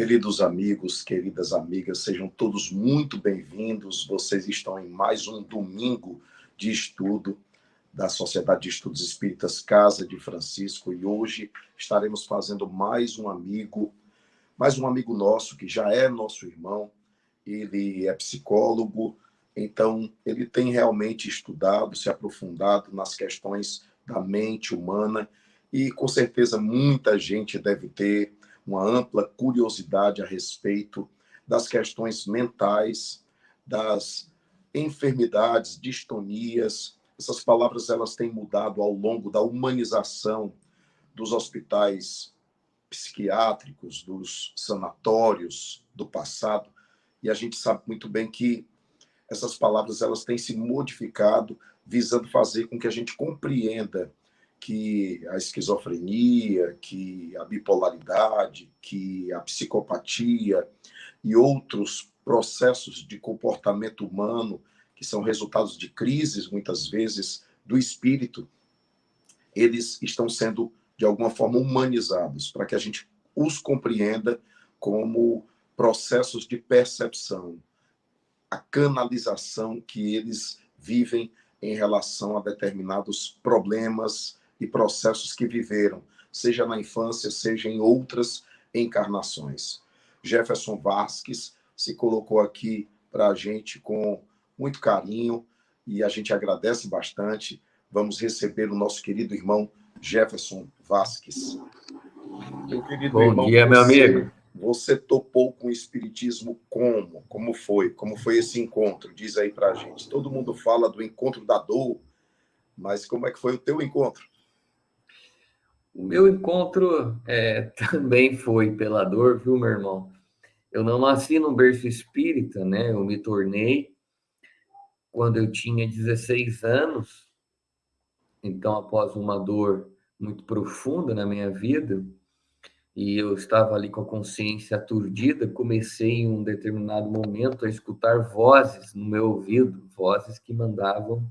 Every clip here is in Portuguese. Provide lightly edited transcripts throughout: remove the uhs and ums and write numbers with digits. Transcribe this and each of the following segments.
Queridos amigos, queridas amigas, sejam todos muito bem-vindos. Vocês estão em mais um domingo de estudo da Sociedade de Estudos Espíritas Casa de Francisco, e hoje estaremos fazendo mais um amigo nosso, que já é nosso irmão. Ele é psicólogo, então ele tem realmente estudado, se aprofundado nas questões da mente humana, e com certeza muita gente deve ter uma ampla curiosidade a respeito das questões mentais, das enfermidades, distonias. Essas palavras elas têm mudado ao longo da humanização dos hospitais psiquiátricos, dos sanatórios do passado, e a gente sabe muito bem que essas palavras elas têm se modificado, visando fazer com que a gente compreenda que a esquizofrenia, que a bipolaridade, que a psicopatia e outros processos de comportamento humano, que são resultados de crises, muitas vezes, do espírito, eles estão sendo, de alguma forma, humanizados, para que a gente os compreenda como processos de percepção, a canalização que eles vivem em relação a determinados problemas e processos que viveram, seja na infância, seja em outras encarnações. Jefferson Vasques se colocou aqui para a gente com muito carinho e a gente agradece bastante. Vamos receber o nosso querido irmão Jefferson Vasques. Meu querido Bom irmão, dia, meu amigo. Você topou com o espiritismo como? Como foi? Como foi esse encontro? Diz aí para a gente. Todo mundo fala do encontro da dor, mas como é que foi o teu encontro? O meu encontro também foi pela dor, viu, meu irmão? Eu não nasci num berço espírita, né? Eu me tornei quando eu tinha 16 anos. Então, após uma dor muito profunda na minha vida, e eu estava ali com a consciência aturdida, comecei em um determinado momento a escutar vozes no meu ouvido, vozes que mandavam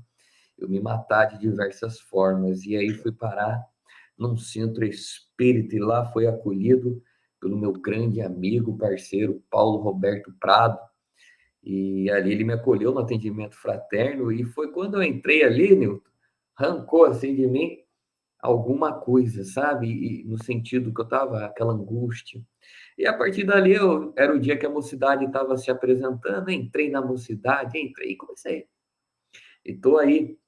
eu me matar de diversas formas. E aí fui parar num centro espírita, e lá foi acolhido pelo meu grande amigo, parceiro, Paulo Roberto Prado, e ali ele me acolheu no atendimento fraterno, e foi quando eu entrei ali, Nilton, arrancou assim de mim alguma coisa, sabe? E no sentido que eu estava, aquela angústia. E a partir dali, era o dia que a mocidade estava se apresentando, entrei na mocidade, entrei e comecei. E estou aí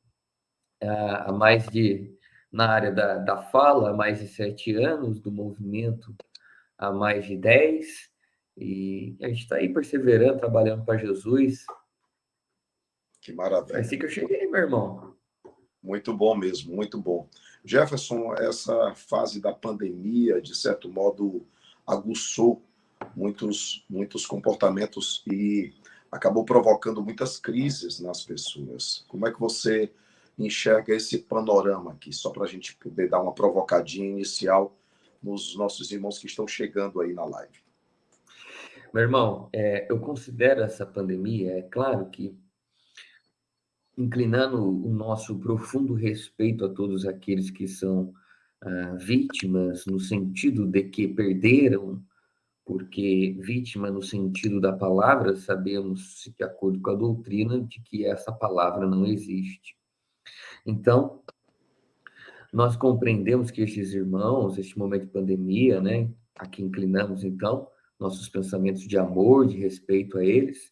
há mais de na área da fala, há mais de 7 anos, do movimento há mais de 10, e a gente está aí perseverando, trabalhando para Jesus. Que maravilha. Assim que eu cheguei, meu irmão. Muito bom mesmo, muito bom. Jefferson, essa fase da pandemia, de certo modo, aguçou muitos comportamentos e acabou provocando muitas crises nas pessoas. Como é que você enxerga esse panorama aqui, só para a gente poder dar uma provocadinha inicial nos nossos irmãos que estão chegando aí na live? Meu irmão, eu considero essa pandemia, é claro que, inclinando o nosso profundo respeito a todos aqueles que são vítimas, no sentido de que perderam, porque vítima, no sentido da palavra, sabemos, de acordo com a doutrina, de que essa palavra não existe. Então, nós compreendemos que estes irmãos, este momento de pandemia, né, aqui inclinamos, então, nossos pensamentos de amor, de respeito a eles,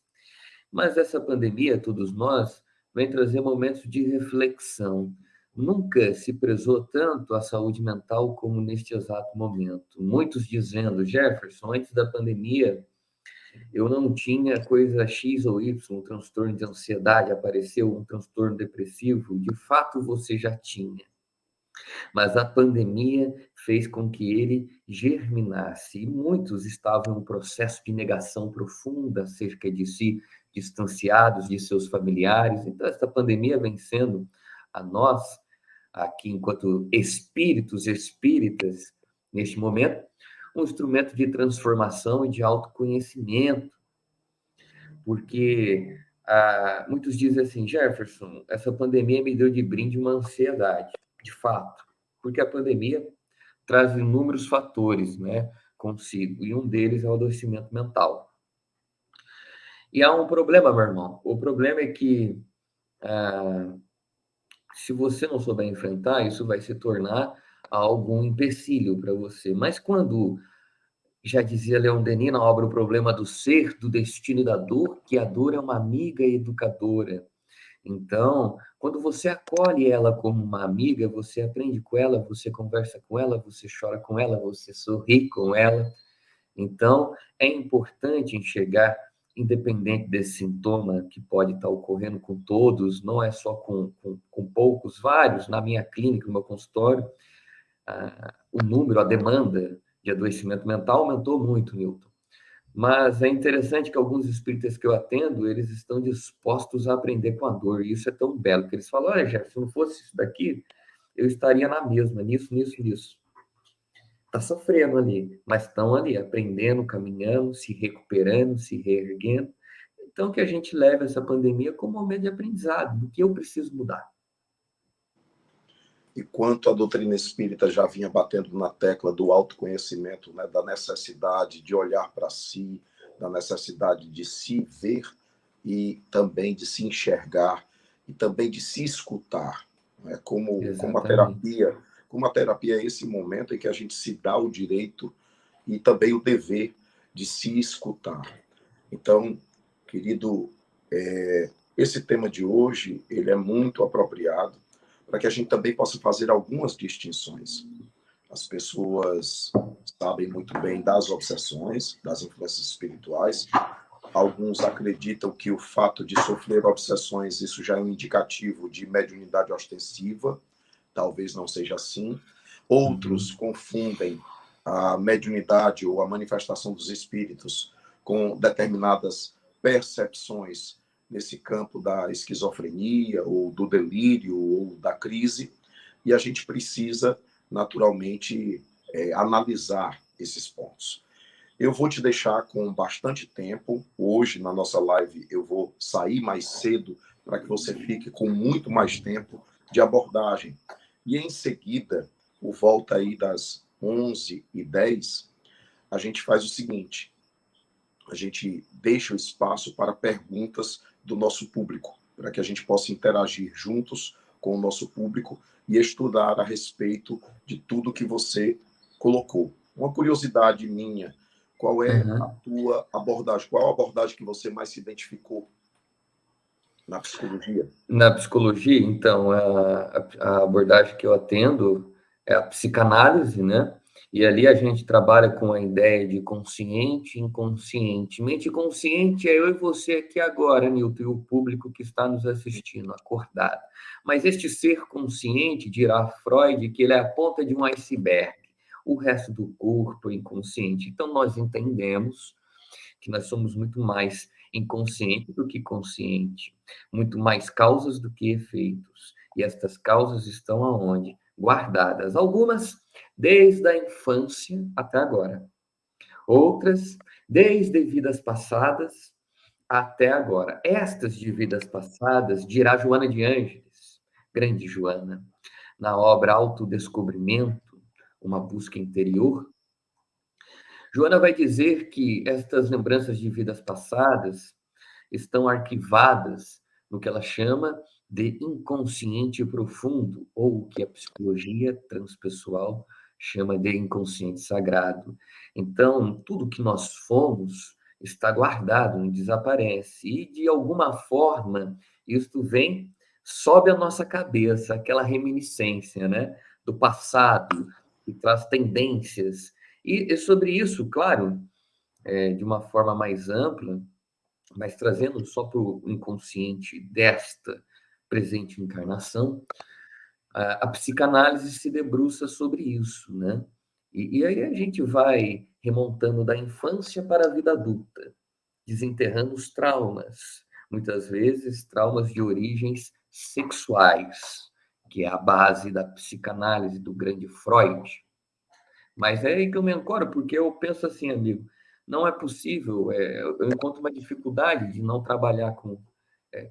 mas essa pandemia, todos nós, vem trazer momentos de reflexão. Nunca se prezou tanto a saúde mental como neste exato momento. Muitos dizendo, Jefferson, antes da pandemia, eu não tinha coisa X ou Y, um transtorno de ansiedade, apareceu um transtorno depressivo. De fato, você já tinha. Mas a pandemia fez com que ele germinasse. E muitos estavam em um processo de negação profunda acerca de si, distanciados de seus familiares. Então, essa pandemia vem sendo a nós, aqui enquanto espíritos espíritas, neste momento, um instrumento de transformação e de autoconhecimento. Porque muitos dizem assim, Jefferson, essa pandemia me deu de brinde uma ansiedade. De fato, porque a pandemia traz inúmeros fatores, né? consigo, e um deles é o adoecimento mental. E há um problema, meu irmão. O problema é que, se você não souber enfrentar, isso vai se tornar algum empecilho para você. Mas quando, já dizia Leon Denis na obra O Problema do Ser, do Destino e da Dor, que a dor é uma amiga educadora. Então, quando você acolhe ela como uma amiga, você aprende com ela, você conversa com ela, você chora com ela, você sorri com ela. Então, é importante enxergar, independente desse sintoma que pode estar ocorrendo com todos, não é só com poucos, vários. Na minha clínica, no meu consultório, o número, a demanda de adoecimento mental aumentou muito, Newton. Mas é interessante que alguns espíritas que eu atendo, eles estão dispostos a aprender com a dor. E isso é tão belo, que eles falam, olha, Jeff, se não fosse isso daqui, eu estaria na mesma, nisso. Está sofrendo ali, mas estão ali, aprendendo, caminhando, se recuperando, se reerguendo. Então, que a gente leve essa pandemia como um momento de aprendizado, do que eu preciso mudar. E quanto a doutrina espírita já vinha batendo na tecla do autoconhecimento, né, da necessidade de olhar para si, da necessidade de se ver e também de se enxergar e também de se escutar, né, como a terapia é esse momento em que a gente se dá o direito e também o dever de se escutar. Então, querido, esse tema de hoje ele é muito apropriado para que a gente também possa fazer algumas distinções. As pessoas sabem muito bem das obsessões, das influências espirituais. Alguns acreditam que o fato de sofrer obsessões, isso já é um indicativo de mediunidade ostensiva. Talvez não seja assim. Outros confundem a mediunidade ou a manifestação dos espíritos com determinadas percepções nesse campo da esquizofrenia, ou do delírio, ou da crise, e a gente precisa, naturalmente, analisar esses pontos. Eu vou te deixar com bastante tempo. Hoje, na nossa live, eu vou sair mais cedo para que você fique com muito mais tempo de abordagem. E, em seguida, por volta aí das 11h10, a gente faz o seguinte: a gente deixa o espaço para perguntas do nosso público, para que a gente possa interagir juntos com o nosso público e estudar a respeito de tudo que você colocou. Uma curiosidade minha, qual é a tua abordagem? Qual a abordagem que você mais se identificou na psicologia? Na psicologia, então, a abordagem que eu atendo é a psicanálise, né? E ali a gente trabalha com a ideia de consciente e inconsciente. Mente consciente é eu e você aqui agora, Nilton, e o público que está nos assistindo, acordado. Mas este ser consciente, dirá Freud, que ele é a ponta de um iceberg. O resto do corpo é inconsciente. Então, nós entendemos que nós somos muito mais inconsciente do que consciente, muito mais causas do que efeitos. E estas causas estão aonde? Guardadas. Algumas desde a infância até agora. Outras desde vidas passadas até agora. Estas de vidas passadas, dirá Joana de Ângeles, grande Joana, na obra Autodescobrimento, uma busca interior, Joana vai dizer que estas lembranças de vidas passadas estão arquivadas no que ela chama de inconsciente profundo, ou o que a psicologia transpessoal chama de inconsciente sagrado. Então, tudo que nós fomos está guardado, não desaparece. E, de alguma forma, isto vem, sobe à nossa cabeça, aquela reminiscência, né, do passado, que traz tendências. E sobre isso, claro, de uma forma mais ampla, mas trazendo só para o inconsciente desta presente encarnação, a psicanálise se debruça sobre isso, né? E aí a gente vai remontando da infância para a vida adulta, desenterrando os traumas, muitas vezes traumas de origens sexuais, que é a base da psicanálise do grande Freud. Mas é aí que eu me ancoro, porque eu penso assim, amigo, não é possível, eu encontro uma dificuldade de não trabalhar com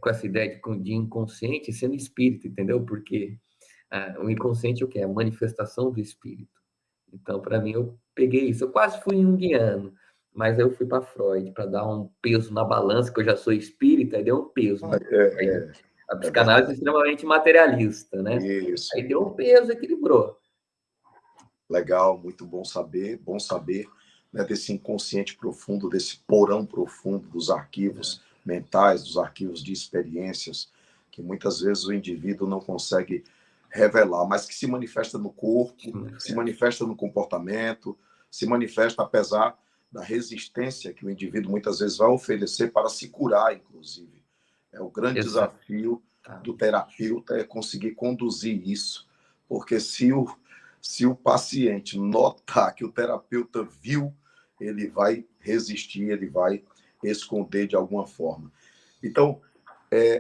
essa ideia de inconsciente sendo espírito, entendeu? Porque o inconsciente é o quê? É a manifestação do espírito. Então, para mim, eu peguei isso. Eu quase fui junguiano, mas aí eu fui para Freud, para dar um peso na balança, que eu já sou espírita, aí deu um peso, né? Aí, a É psicanálise é verdade. extremamente materialista, né? Isso. Aí deu um peso, equilibrou. Legal, muito bom saber, né, desse inconsciente profundo, desse porão profundo dos arquivos mentais, dos arquivos de experiências, que muitas vezes o indivíduo não consegue revelar, mas que se manifesta no corpo, se manifesta no comportamento, se manifesta apesar da resistência que o indivíduo muitas vezes vai oferecer para se curar, inclusive. É o grande desafio do terapeuta é conseguir conduzir isso, porque se o paciente notar que o terapeuta viu, ele vai resistir, ele vai esconder de alguma forma. Então,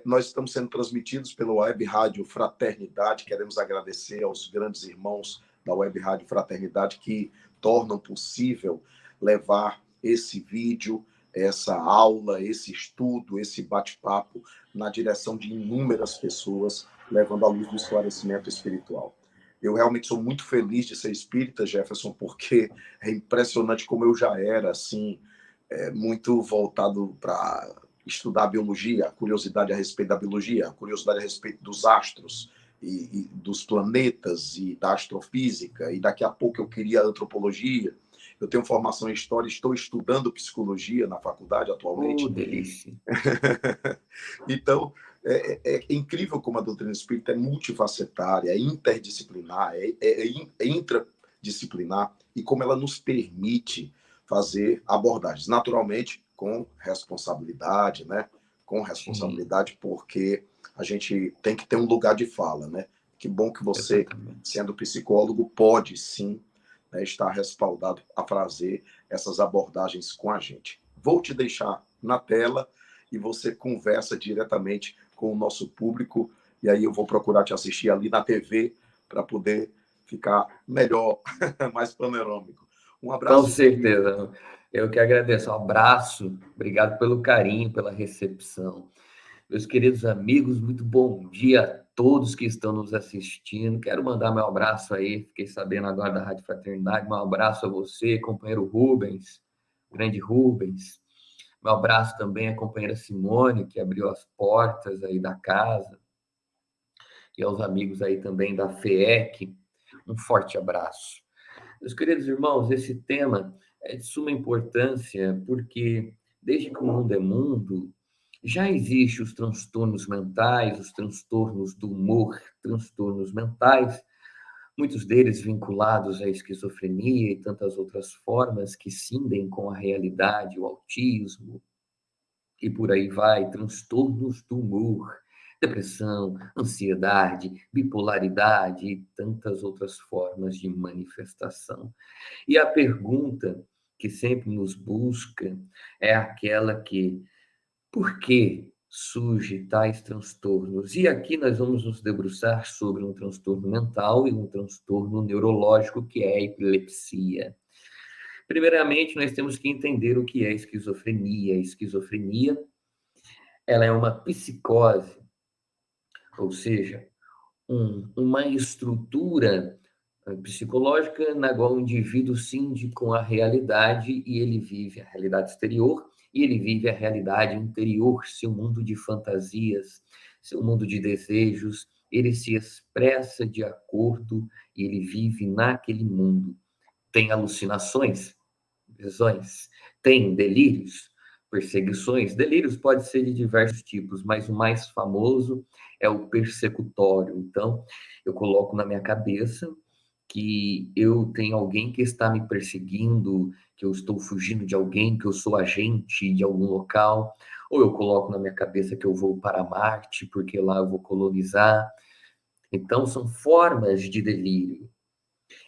nós estamos sendo transmitidos pela Web Rádio Fraternidade. Queremos agradecer aos grandes irmãos da Web Rádio Fraternidade que tornam possível levar esse vídeo, essa aula, esse estudo, esse bate-papo na direção de inúmeras pessoas, levando a luz do esclarecimento espiritual. Eu realmente sou muito feliz de ser espírita, Jefferson, porque é impressionante como eu já era, assim, muito voltado para estudar biologia, a curiosidade a respeito da biologia, a curiosidade a respeito dos astros e dos planetas e da astrofísica, e daqui a pouco eu queria antropologia. Eu tenho formação em história, estou estudando psicologia na faculdade atualmente. Delícia. Então, é incrível como a doutrina espírita é multifacetária, é interdisciplinar, é intradisciplinar, e como ela nos permite fazer abordagens, naturalmente, com responsabilidade, né? Com responsabilidade, porque a gente tem que ter um lugar de fala, né? Que bom que você, sendo psicólogo, pode sim, né, estar respaldado a fazer essas abordagens com a gente. Vou te deixar na tela e você conversa diretamente com o nosso público, e aí eu vou procurar te assistir ali na TV para poder ficar melhor, mais panorâmico. Um Com abraço. certeza. Eu que agradeço. Um abraço. Obrigado pelo carinho, pela recepção. Meus queridos amigos, muito bom dia a todos que estão nos assistindo. Quero mandar meu abraço aí, fiquei sabendo agora da Rádio Fraternidade. Meu abraço a você, companheiro Rubens, grande Rubens. Meu abraço também à companheira Simone, que abriu as portas aí da casa. E aos amigos aí também da FEEC. Um forte abraço. Meus queridos irmãos, esse tema é de suma importância porque, desde que o mundo é mundo, já existem os transtornos mentais, os transtornos do humor, transtornos mentais, muitos deles vinculados à esquizofrenia e tantas outras formas que cindem com a realidade, o autismo e por aí vai, transtornos do humor, depressão, ansiedade, bipolaridade e tantas outras formas de manifestação. E a pergunta que sempre nos busca é aquela que: por que surge tais transtornos? E aqui nós vamos nos debruçar sobre um transtorno mental e um transtorno neurológico, que é a epilepsia. Primeiramente, nós temos que entender o que é esquizofrenia. A esquizofrenia, ela é uma psicose, ou seja, uma estrutura psicológica na qual o indivíduo cinde com a realidade e ele vive a realidade exterior e ele vive a realidade interior, seu mundo de fantasias, seu mundo de desejos, ele se expressa de acordo e ele vive naquele mundo. Tem alucinações, visões, tem delírios, perseguições. Delírios pode ser de diversos tipos, mas o mais famoso é o persecutório. Então, eu coloco na minha cabeça que eu tenho alguém que está me perseguindo, que eu estou fugindo de alguém, que eu sou agente de algum local, ou eu coloco na minha cabeça que eu vou para Marte, porque lá eu vou colonizar. Então, são formas de delírio.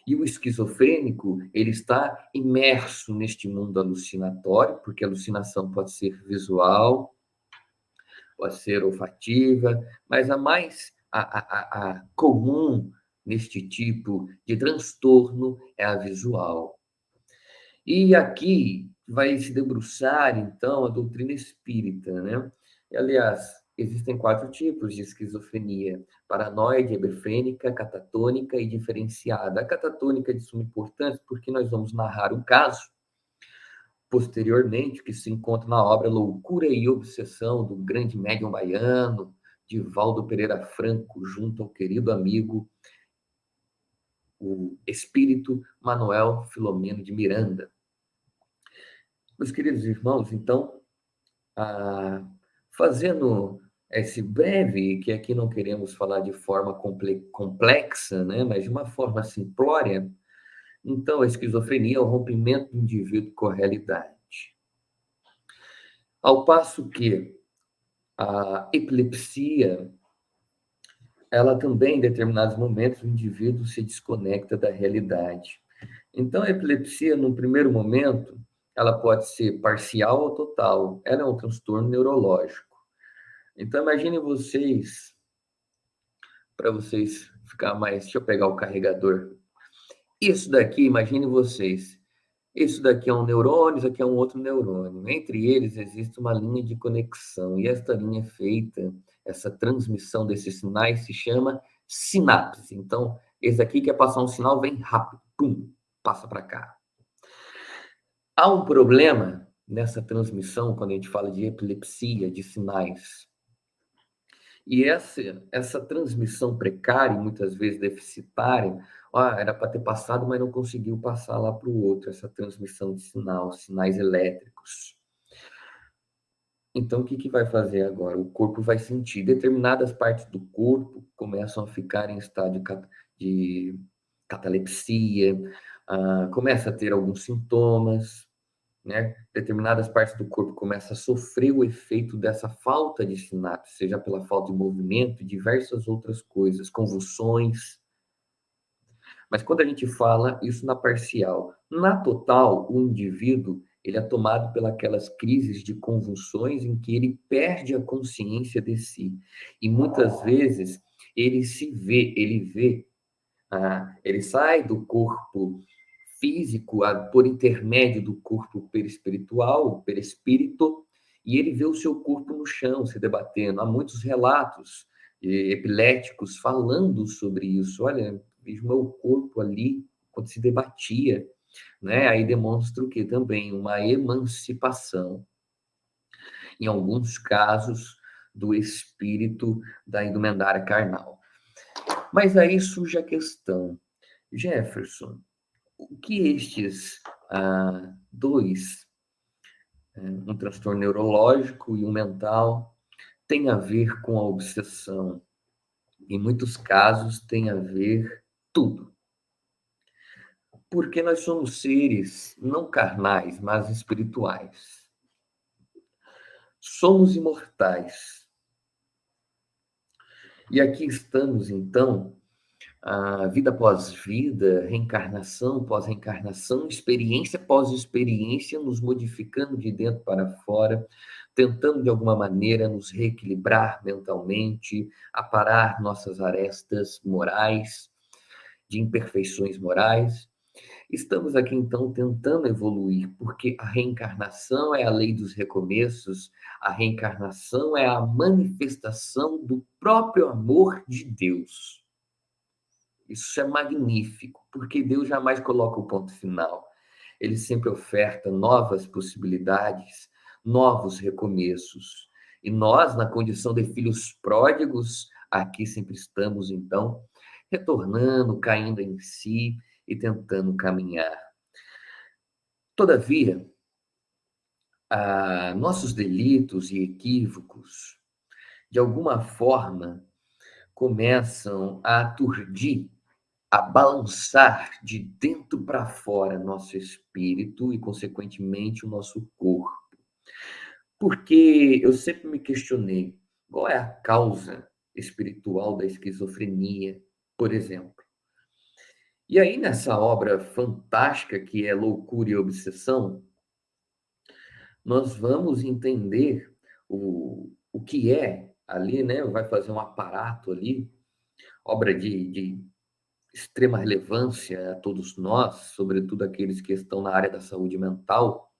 E o esquizofrênico, ele está imerso neste mundo alucinatório, porque a alucinação pode ser visual, pode ser olfativa, mas a comum neste tipo de transtorno é a visual. E aqui vai se debruçar, então, a doutrina espírita, né? E, aliás, existem 4 tipos de esquizofrenia: paranoide, hebefrênica, catatônica e diferenciada. A catatônica é de suma importância porque nós vamos narrar um caso posteriormente, que se encontra na obra Loucura e Obsessão, do grande médium baiano, Divaldo Pereira Franco, junto ao querido amigo, o espírito Manuel Filomeno de Miranda. Meus queridos irmãos, então, fazendo esse breve, que aqui não queremos falar de forma complexa, né, mas de uma forma simplória, então a esquizofrenia é o rompimento do indivíduo com a realidade. Ao passo que a epilepsia, ela também, em determinados momentos, o indivíduo se desconecta da realidade. Então, a epilepsia, no primeiro momento, ela pode ser parcial ou total. Ela é um transtorno neurológico. Então, imagine vocês, para vocês ficar mais... Deixa eu pegar o carregador. Isso daqui, imagine vocês. Isso daqui é um neurônio, isso aqui é um outro neurônio. Entre eles existe uma linha de conexão. E esta linha é feita, essa transmissão desses sinais se chama sinapse. Então, esse aqui quer passar um sinal, vem rápido, pum, passa para cá. Há um problema nessa transmissão quando a gente fala de epilepsia, de sinais. E essa transmissão precária, e muitas vezes deficitária, era para ter passado, mas não conseguiu passar lá para o outro, essa transmissão de sinais elétricos. Então, o que vai fazer agora? O corpo vai sentir. Determinadas partes do corpo começam a ficar em estado de catalepsia, começa a ter alguns sintomas, né? Determinadas partes do corpo começam a sofrer o efeito dessa falta de sinapse, seja pela falta de movimento e diversas outras coisas, convulsões. Mas quando a gente fala isso na parcial, na total, o indivíduo ele é tomado pelas crises de convulsões em que ele perde a consciência de si. E muitas vezes ele ele sai do corpo físico por intermédio do corpo perispiritual, o perispírito, e ele vê o seu corpo no chão se debatendo. Há muitos relatos epiléticos falando sobre isso. Olha, vejo meu corpo ali quando se debatia, né? Aí demonstra o que também uma emancipação, em alguns casos, do espírito da indumentária carnal. Mas aí surge a questão, Jefferson, o que estes dois, um transtorno neurológico e um mental, tem a ver com a obsessão? Em muitos casos, tem a ver tudo. Porque nós somos seres não carnais, mas espirituais. Somos imortais. E aqui estamos, então, a vida após vida, reencarnação pós reencarnação, experiência pós experiência, nos modificando de dentro para fora, tentando de alguma maneira nos reequilibrar mentalmente, aparar nossas arestas morais, de imperfeições morais. Estamos aqui então tentando evoluir, porque a reencarnação é a lei dos recomeços, a reencarnação é a manifestação do próprio amor de Deus. Isso é magnífico, porque Deus jamais coloca o ponto final. Ele sempre oferta novas possibilidades, novos recomeços. E nós, na condição de filhos pródigos, aqui sempre estamos, então, retornando, caindo em si e tentando caminhar. Todavia, nossos delitos e equívocos, de alguma forma, começam a aturdir, a balançar de dentro para fora nosso espírito e, consequentemente, o nosso corpo. Porque eu sempre me questionei, qual é a causa espiritual da esquizofrenia, por exemplo? E aí, nessa obra fantástica que é Loucura e Obsessão, nós vamos entender o que é ali, né? Vai fazer um aparato ali, obra de extrema relevância a todos nós, sobretudo aqueles que estão na área da saúde mental,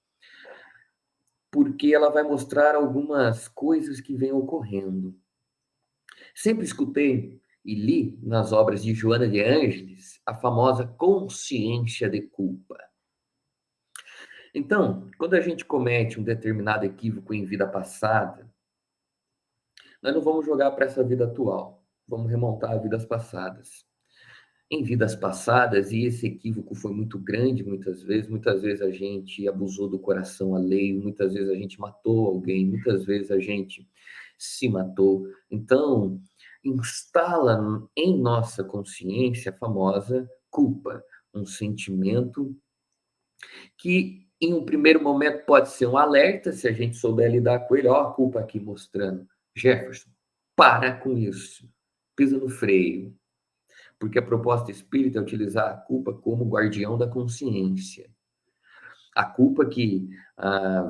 porque ela vai mostrar algumas coisas que vêm ocorrendo. Sempre escutei e li nas obras de Joana de Ângeles a famosa consciência de culpa. Então, quando a gente comete um determinado equívoco em vida passada, nós não vamos jogar para essa vida atual, vamos remontar a vidas passadas. Em vidas passadas, e esse equívoco foi muito grande muitas vezes a gente abusou do coração alheio, muitas vezes a gente matou alguém, muitas vezes a gente se matou. Então, instala em nossa consciência a famosa culpa, um sentimento que em um primeiro momento pode ser um alerta, se a gente souber lidar com ele, ó, a culpa aqui mostrando. Jefferson, para com isso, pisa no freio, porque a proposta espírita é utilizar a culpa como guardião da consciência. A culpa que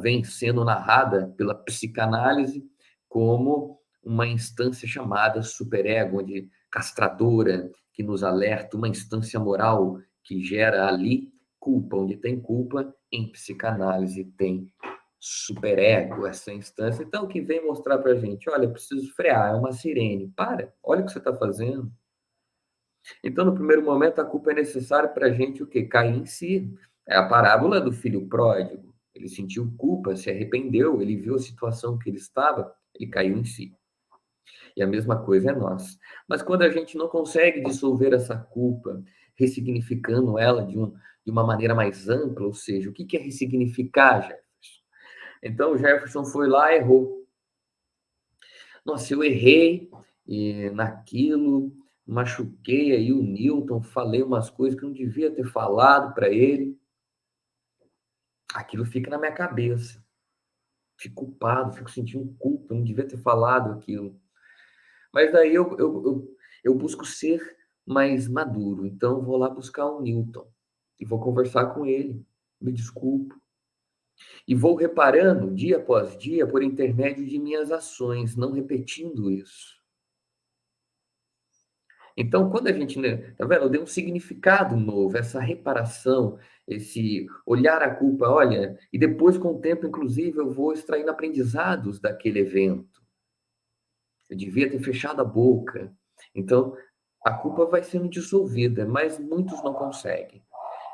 vem sendo narrada pela psicanálise como uma instância chamada superego, onde castradora, que nos alerta, uma instância moral que gera ali culpa. Onde tem culpa, em psicanálise tem superego, essa instância. Então, o que vem mostrar para a gente, olha, preciso frear, é uma sirene. Para, olha o que você está fazendo. Então, no primeiro momento, a culpa é necessária para a gente o quê? Cair em si. É a parábola do filho pródigo. Ele sentiu culpa, se arrependeu, ele viu a situação que ele estava, ele caiu em si. E a mesma coisa é nós. Mas quando a gente não consegue dissolver essa culpa, ressignificando ela de uma maneira mais ampla, ou seja, o que é ressignificar, Jefferson? Então, o Jefferson foi lá e errou. Nossa, eu errei naquilo, machuquei aí o Newton, falei umas coisas que eu não devia ter falado para ele. Aquilo fica na minha cabeça. Fico culpado, fico sentindo culpa, eu não devia ter falado aquilo. Mas daí eu busco ser mais maduro. Então, vou lá buscar o Newton e vou conversar com ele. Me desculpo. E vou reparando, dia após dia, por intermédio de minhas ações, não repetindo isso. Então, quando a gente, né, tá vendo? Eu dei um significado novo, essa reparação, esse olhar a culpa, olha, e depois, com o tempo, inclusive, eu vou extraindo aprendizados daquele evento. Eu devia ter fechado a boca. Então, a culpa vai sendo dissolvida, mas muitos não conseguem.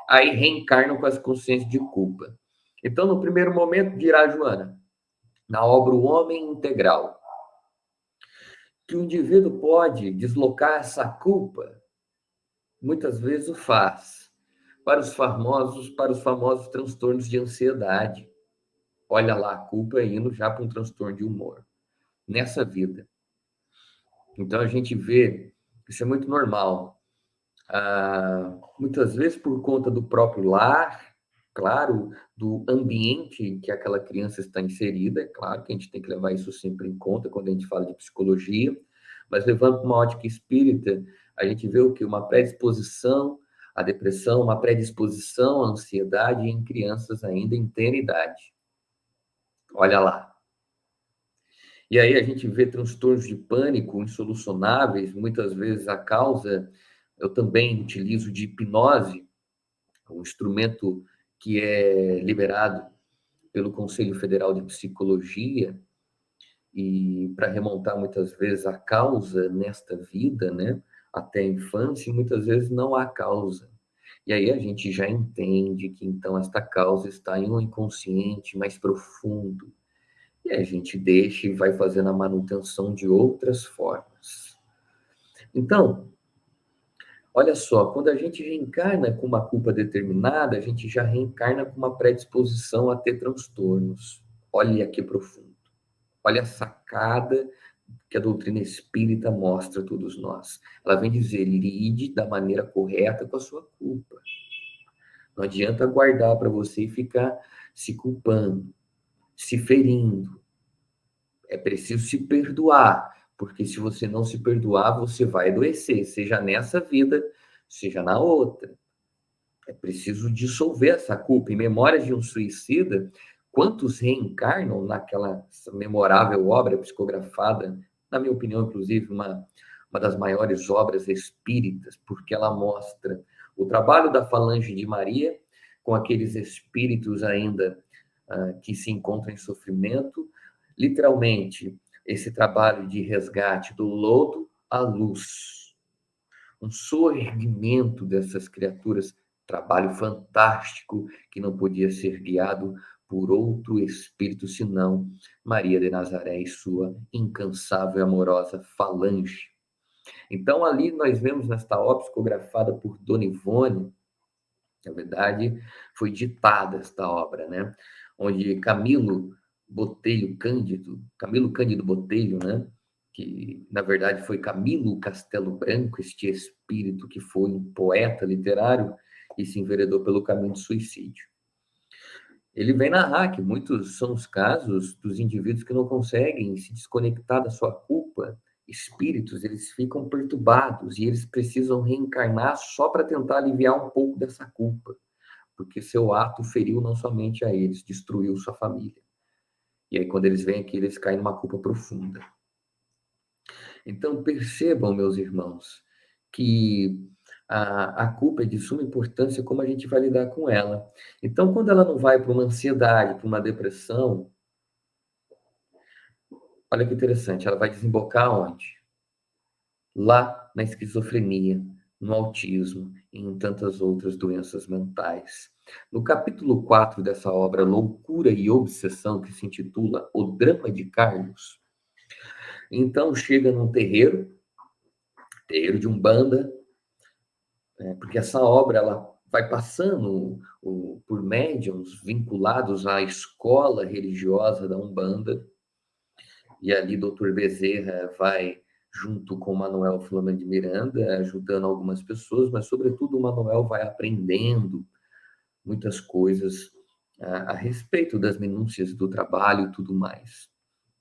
Aí reencarnam com essa consciência de culpa. Então, no primeiro momento, dirá Joana, na obra O Homem Integral, que o indivíduo pode deslocar essa culpa, muitas vezes o faz, para os famosos transtornos de ansiedade. Olha lá, a culpa indo já para um transtorno de humor, nessa vida. Então, a gente vê, isso é muito normal. Muitas vezes por conta do próprio lar, claro, do ambiente que aquela criança está inserida, é claro que a gente tem que levar isso sempre em conta quando a gente fala de psicologia, mas levando para uma ótica espírita, a gente vê o que? Uma predisposição à depressão, uma predisposição à ansiedade em crianças ainda em tenra idade. Olha lá. E aí a gente vê transtornos de pânico insolucionáveis, muitas vezes a causa, eu também utilizo de hipnose, um instrumento que é liberado pelo Conselho Federal de Psicologia, e para remontar muitas vezes a causa nesta vida, né, até a infância, e muitas vezes não há causa. E aí a gente já entende que então esta causa está em um inconsciente mais profundo. E a gente deixa e vai fazendo a manutenção de outras formas. Então, olha só, quando a gente reencarna com uma culpa determinada, a gente já reencarna com uma predisposição a ter transtornos. Olha que profundo. Olha a sacada que a doutrina espírita mostra a todos nós. Ela vem dizer, lide da maneira correta com a sua culpa. Não adianta guardar para você e ficar se culpando, se ferindo. É preciso se perdoar, porque se você não se perdoar, você vai adoecer, seja nessa vida, seja na outra. É preciso dissolver essa culpa. Em Memórias de um Suicida, quantos reencarnam naquela memorável obra psicografada, na minha opinião, inclusive, uma das maiores obras espíritas, porque ela mostra o trabalho da falange de Maria com aqueles espíritos ainda que se encontra em sofrimento. Literalmente, esse trabalho de resgate do lodo à luz, um soerguimento dessas criaturas, trabalho fantástico que não podia ser guiado por outro espírito senão Maria de Nazaré e sua incansável e amorosa falange. Então, ali nós vemos nesta obra psicografada por Dona Ivone, na verdade, foi ditada esta obra, né? Onde Camilo Cândido Botelho, né? Que na verdade foi Camilo Castelo Branco, este espírito que foi um poeta literário e se enveredou pelo caminho do suicídio. Ele vem narrar que muitos são os casos dos indivíduos que não conseguem se desconectar da sua culpa. Espíritos, eles ficam perturbados e eles precisam reencarnar só para tentar aliviar um pouco dessa culpa, porque seu ato feriu não somente a eles, destruiu sua família. E aí, quando eles vêm aqui, eles caem numa culpa profunda. Então, percebam, meus irmãos, que a culpa é de suma importância como a gente vai lidar com ela. Então, quando ela não vai para uma ansiedade, para uma depressão, olha que interessante, ela vai desembocar onde? Lá na esquizofrenia, no autismo e em tantas outras doenças mentais. No capítulo 4 dessa obra, Loucura e Obsessão, que se intitula O Drama de Carlos, então chega num terreiro de Umbanda, porque essa obra ela vai passando por médiuns vinculados à escola religiosa da Umbanda, e ali Dr. Bezerra vai, junto com Manuel Filomeno de Miranda, ajudando algumas pessoas, mas, sobretudo, o Manuel vai aprendendo muitas coisas a respeito das minúcias do trabalho e tudo mais,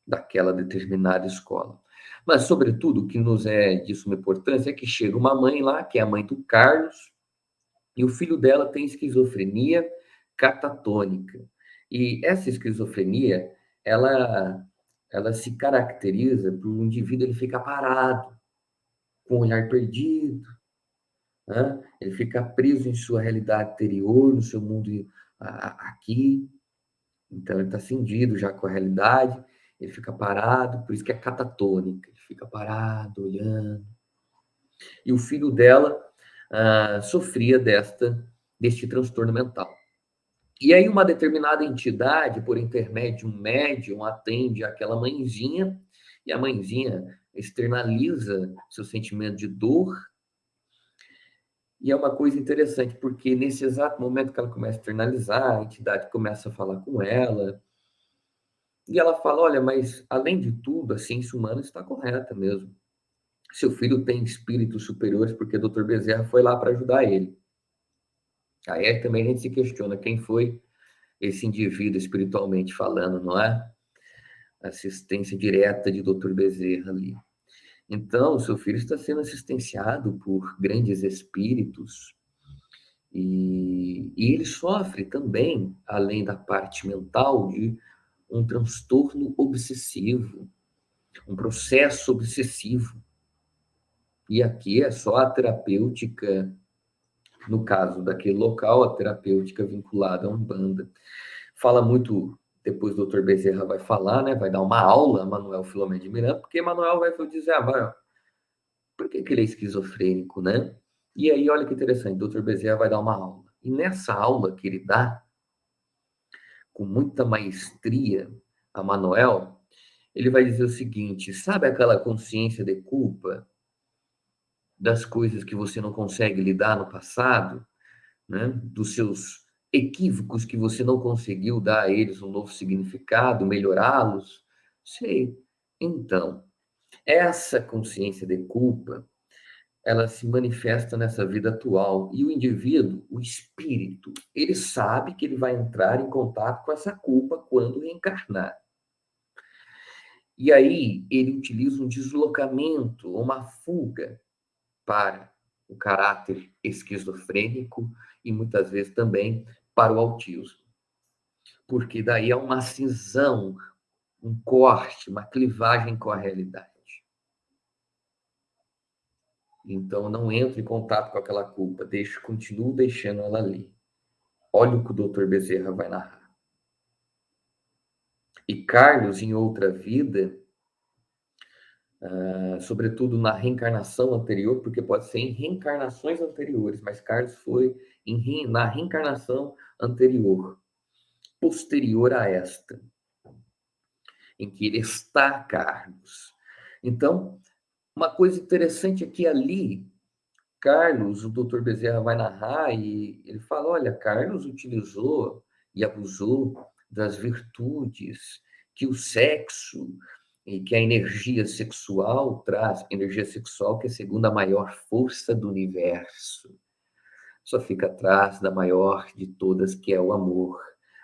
daquela determinada escola. Mas, sobretudo, o que nos é de suma importância é que chega uma mãe lá, que é a mãe do Carlos, e o filho dela tem esquizofrenia catatônica. E essa esquizofrenia, ela se caracteriza por um indivíduo ele ficar parado, com o olhar perdido, né? Ele fica preso em sua realidade interior, no seu mundo aqui. Então, ele está cindido já com a realidade, ele fica parado, por isso que é catatônica, ele fica parado, olhando. E o filho dela sofria deste transtorno mental. E aí uma determinada entidade, por intermédio de um médium, atende aquela mãezinha, e a mãezinha externaliza seu sentimento de dor. E é uma coisa interessante, porque nesse exato momento que ela começa a externalizar, a entidade começa a falar com ela, e ela fala, olha, mas além de tudo, a ciência humana está correta mesmo. Seu filho tem espíritos superiores, porque o Dr. Bezerra foi lá para ajudar ele. Aí também a gente se questiona quem foi esse indivíduo espiritualmente falando, não é? Assistência direta de Dr. Bezerra ali. Então, o seu filho está sendo assistenciado por grandes espíritos e ele sofre também, além da parte mental, de um transtorno obsessivo, um processo obsessivo. E aqui é só a terapêutica, no caso daquele local, a terapêutica vinculada a Umbanda. Fala muito, depois o Dr. Bezerra vai falar, né? Vai dar uma aula a Manuel Filomeno de Miranda, porque Manuel vai dizer, por que ele é esquizofrênico, né? E aí, olha que interessante, o Dr. Bezerra vai dar uma aula. E nessa aula que ele dá, com muita maestria, a Manuel, ele vai dizer o seguinte, sabe aquela consciência de culpa das coisas que você não consegue lidar no passado, né? Dos seus equívocos que você não conseguiu dar a eles um novo significado, melhorá-los? Sei. Então, essa consciência de culpa, ela se manifesta nessa vida atual. E o indivíduo, o espírito, ele sabe que ele vai entrar em contato com essa culpa quando reencarnar. E aí ele utiliza um deslocamento, uma fuga para o caráter esquizofrênico e muitas vezes também para o autismo. Porque daí é uma cisão, um corte, uma clivagem com a realidade. Então não entre em contato com aquela culpa, continuo deixando ela ali. Olha o que o Dr. Bezerra vai narrar. E Carlos, em outra vida, sobretudo na reencarnação anterior, porque pode ser em reencarnações anteriores, mas Carlos foi na reencarnação anterior, posterior a esta, em que ele está Carlos. Então, uma coisa interessante é que ali, Carlos, o Dr. Bezerra vai narrar e ele fala, olha, Carlos utilizou e abusou das virtudes que o sexo e que a energia sexual traz, energia sexual que é a segunda maior força do universo. Só fica atrás da maior de todas, que é o amor.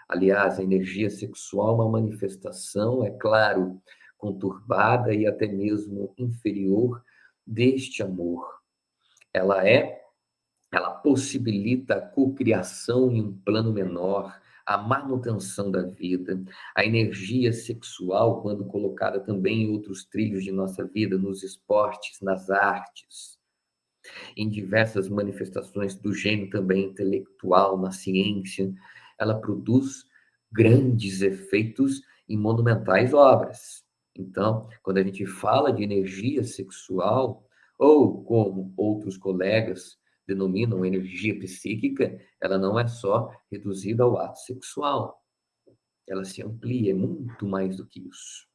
Aliás, a energia sexual é uma manifestação, é claro, conturbada e até mesmo inferior deste amor. Ela possibilita a cocriação em um plano menor, a manutenção da vida, a energia sexual, quando colocada também em outros trilhos de nossa vida, nos esportes, nas artes, em diversas manifestações do gênio também intelectual, na ciência, ela produz grandes efeitos em monumentais obras. Então, quando a gente fala de energia sexual, ou como outros colegas denominam energia psíquica, ela não é só reduzida ao ato sexual. Ela se amplia, é muito mais do que isso.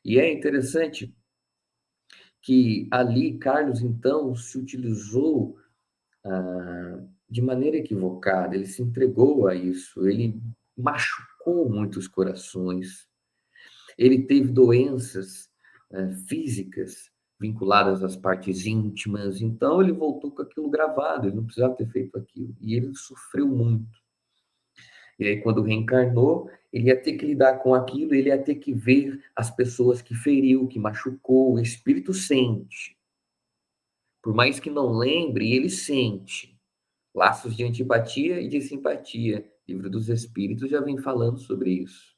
E é interessante que ali Carlos, então, se utilizou de maneira equivocada, ele se entregou a isso, ele machucou muitos corações, ele teve doenças físicas vinculadas às partes íntimas, então ele voltou com aquilo gravado, ele não precisava ter feito aquilo, e ele sofreu muito. E aí, quando reencarnou, ele ia ter que lidar com aquilo, ele ia ter que ver as pessoas que feriu, que machucou, o espírito sente. Por mais que não lembre, ele sente. Laços de antipatia e de simpatia. Livro dos Espíritos já vem falando sobre isso.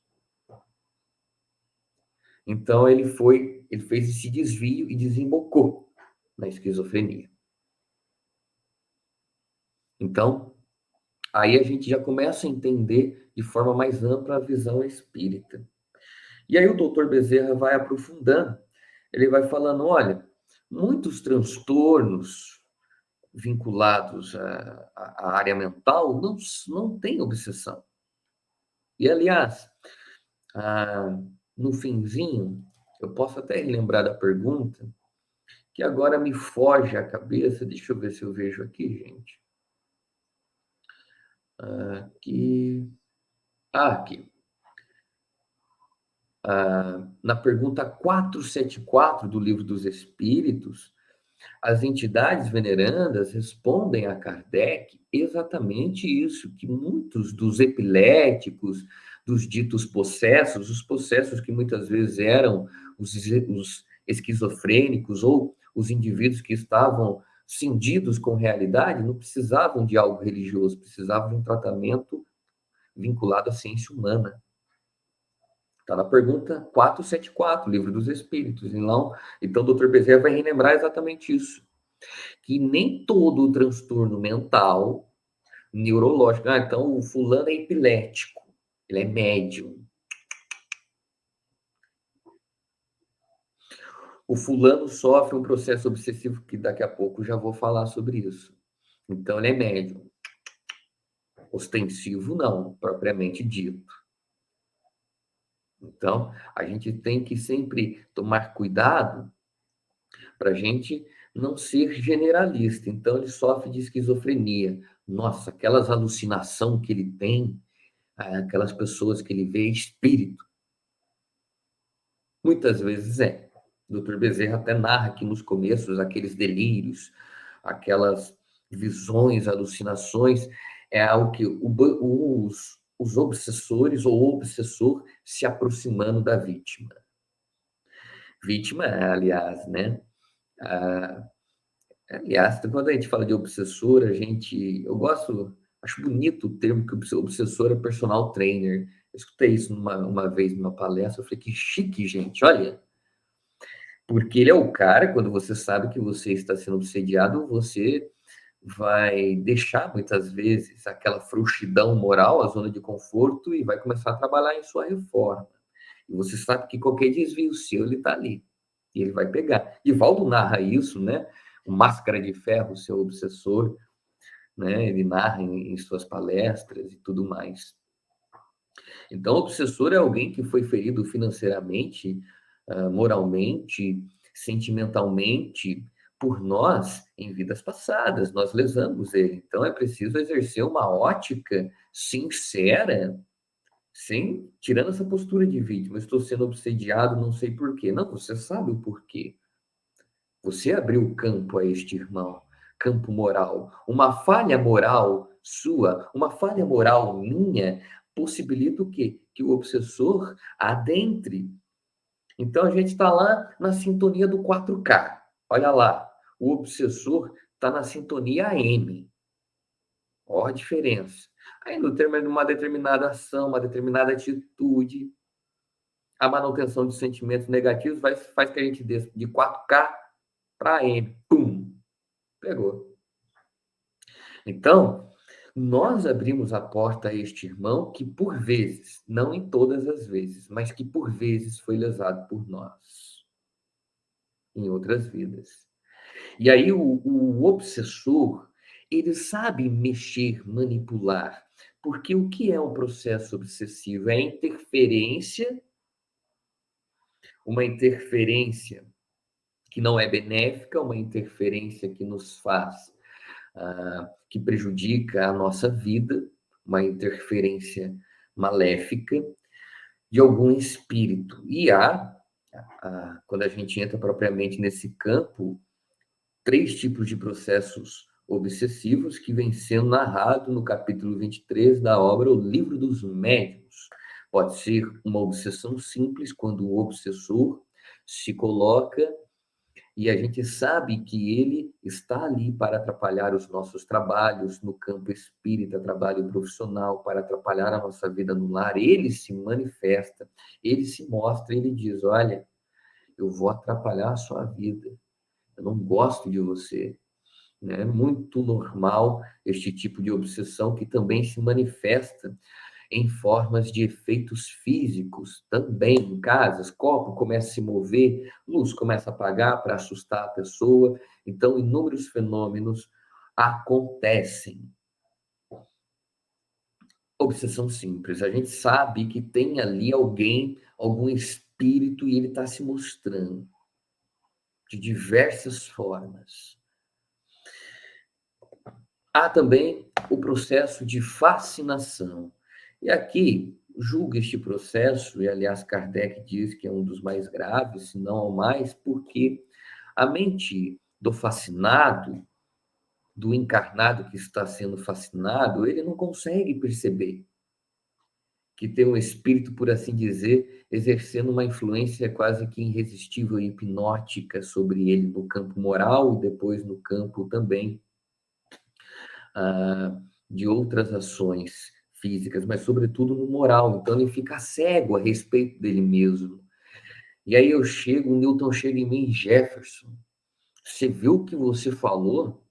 Então ele fez esse desvio e desembocou na esquizofrenia. Então, aí a gente já começa a entender de forma mais ampla a visão espírita. E aí o doutor Bezerra vai aprofundando, ele vai falando, olha, muitos transtornos vinculados à área mental não têm obsessão. E, aliás, no finzinho, eu posso até relembrar da pergunta, que agora me foge a cabeça. Deixa eu ver se eu vejo aqui, gente. Aqui. Na pergunta 474 do Livro dos Espíritos, as entidades venerandas respondem a Kardec exatamente isso, que muitos dos epiléticos, dos ditos possessos, os possessos que muitas vezes eram os esquizofrênicos ou os indivíduos que estavam cindidos com realidade, não precisavam de algo religioso, precisavam de um tratamento vinculado à ciência humana. Está na pergunta 474, Livro dos Espíritos. Então, o Dr. Bezerra vai relembrar exatamente isso. Que nem todo o transtorno mental, neurológico, então o fulano é epilético, ele é médium. O fulano sofre um processo obsessivo, que daqui a pouco já vou falar sobre isso. Então, ele é médium. Ostensivo, não, propriamente dito. Então, a gente tem que sempre tomar cuidado para a gente não ser generalista. Então, ele sofre de esquizofrenia. Nossa, aquelas alucinações que ele tem, aquelas pessoas que ele vê espírito. Muitas vezes é. O Dr. Bezerra até narra aqui nos começos aqueles delírios, aquelas visões, alucinações, é algo que os obsessores ou o obsessor se aproximando da vítima. Vítima, aliás, né? Aliás, quando a gente fala de obsessor, acho bonito o termo que o obsessor é personal trainer. Eu escutei isso uma vez numa palestra, eu falei, que chique, gente, olha. Porque ele é o cara, quando você sabe que você está sendo obsediado, você vai deixar, muitas vezes, aquela frouxidão moral, a zona de conforto, e vai começar a trabalhar em sua reforma. E você sabe que qualquer desvio seu, ele está ali. E ele vai pegar. Divaldo narra isso, né? O Máscara de Ferro, seu obsessor, né? Ele narra em suas palestras e tudo mais. Então, o obsessor é alguém que foi ferido financeiramente, moralmente, sentimentalmente, por nós em vidas passadas. Nós lesamos ele. Então, é preciso exercer uma ótica sincera, sem tirando essa postura de vítima. Estou sendo obsediado, não sei por quê. Não, você sabe o porquê. Você abriu o campo a este irmão, campo moral. Uma falha moral sua, uma falha moral minha, possibilita o quê? Que o obsessor adentre. Então a gente está lá na sintonia do 4K. Olha lá, o obsessor está na sintonia AM. Ó a diferença. Aí no termo de uma determinada ação, uma determinada atitude, a manutenção de sentimentos negativos faz que a gente desça de 4K para AM. Pum! Pegou. Então, nós abrimos a porta a este irmão que, por vezes, não em todas as vezes, mas que por vezes foi lesado por nós, em outras vidas. E aí o obsessor, ele sabe mexer, manipular, porque o que é um processo obsessivo? É uma interferência que não é benéfica, uma interferência que nos faz que prejudica a nossa vida, uma interferência maléfica de algum espírito. E quando a gente entra propriamente nesse campo, 3 tipos de processos obsessivos que vem sendo narrado no capítulo 23 da obra O Livro dos Médiuns. Pode ser uma obsessão simples, quando o obsessor se coloca e a gente sabe que ele está ali para atrapalhar os nossos trabalhos no campo espírita, trabalho profissional, para atrapalhar a nossa vida no lar. Ele se manifesta, ele se mostra, ele diz: olha, eu vou atrapalhar a sua vida, eu não gosto de você. É muito normal este tipo de obsessão, que também se manifesta em formas de efeitos físicos também em casas. Copo começa a se mover, luz começa a apagar para assustar a pessoa. Então, inúmeros fenômenos acontecem. Obsessão simples. A gente sabe que tem ali alguém, algum espírito, e ele está se mostrando de diversas formas. Há também o processo de fascinação. E aqui, julga este processo, e aliás Kardec diz que é um dos mais graves, se não ao mais, porque a mente do fascinado, do encarnado que está sendo fascinado, ele não consegue perceber que tem um espírito, por assim dizer, exercendo uma influência quase que irresistível e hipnótica sobre ele no campo moral e depois no campo também de outras ações físicas, mas sobretudo no moral. Então ele fica cego a respeito dele mesmo. E aí o Newton chega em mim: Jefferson, você viu o que você falou?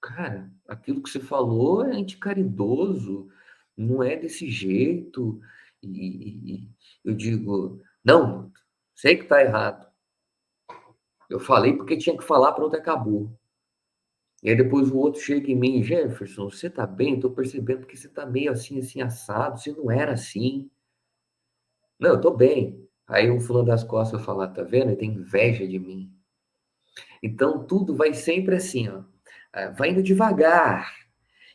Cara, aquilo que você falou é anticaridoso, não é desse jeito. E eu digo: não, sei que está errado. Eu falei porque tinha que falar, pronto, acabou. E aí depois o outro chega em mim: Jefferson, você tá bem? Estou percebendo que você tá meio assim, assim, assado, você não era assim. Não, eu tô bem. Aí um fulano das costas fala: tá vendo? Ele tem inveja de mim. Então tudo vai sempre assim, ó, vai indo devagar.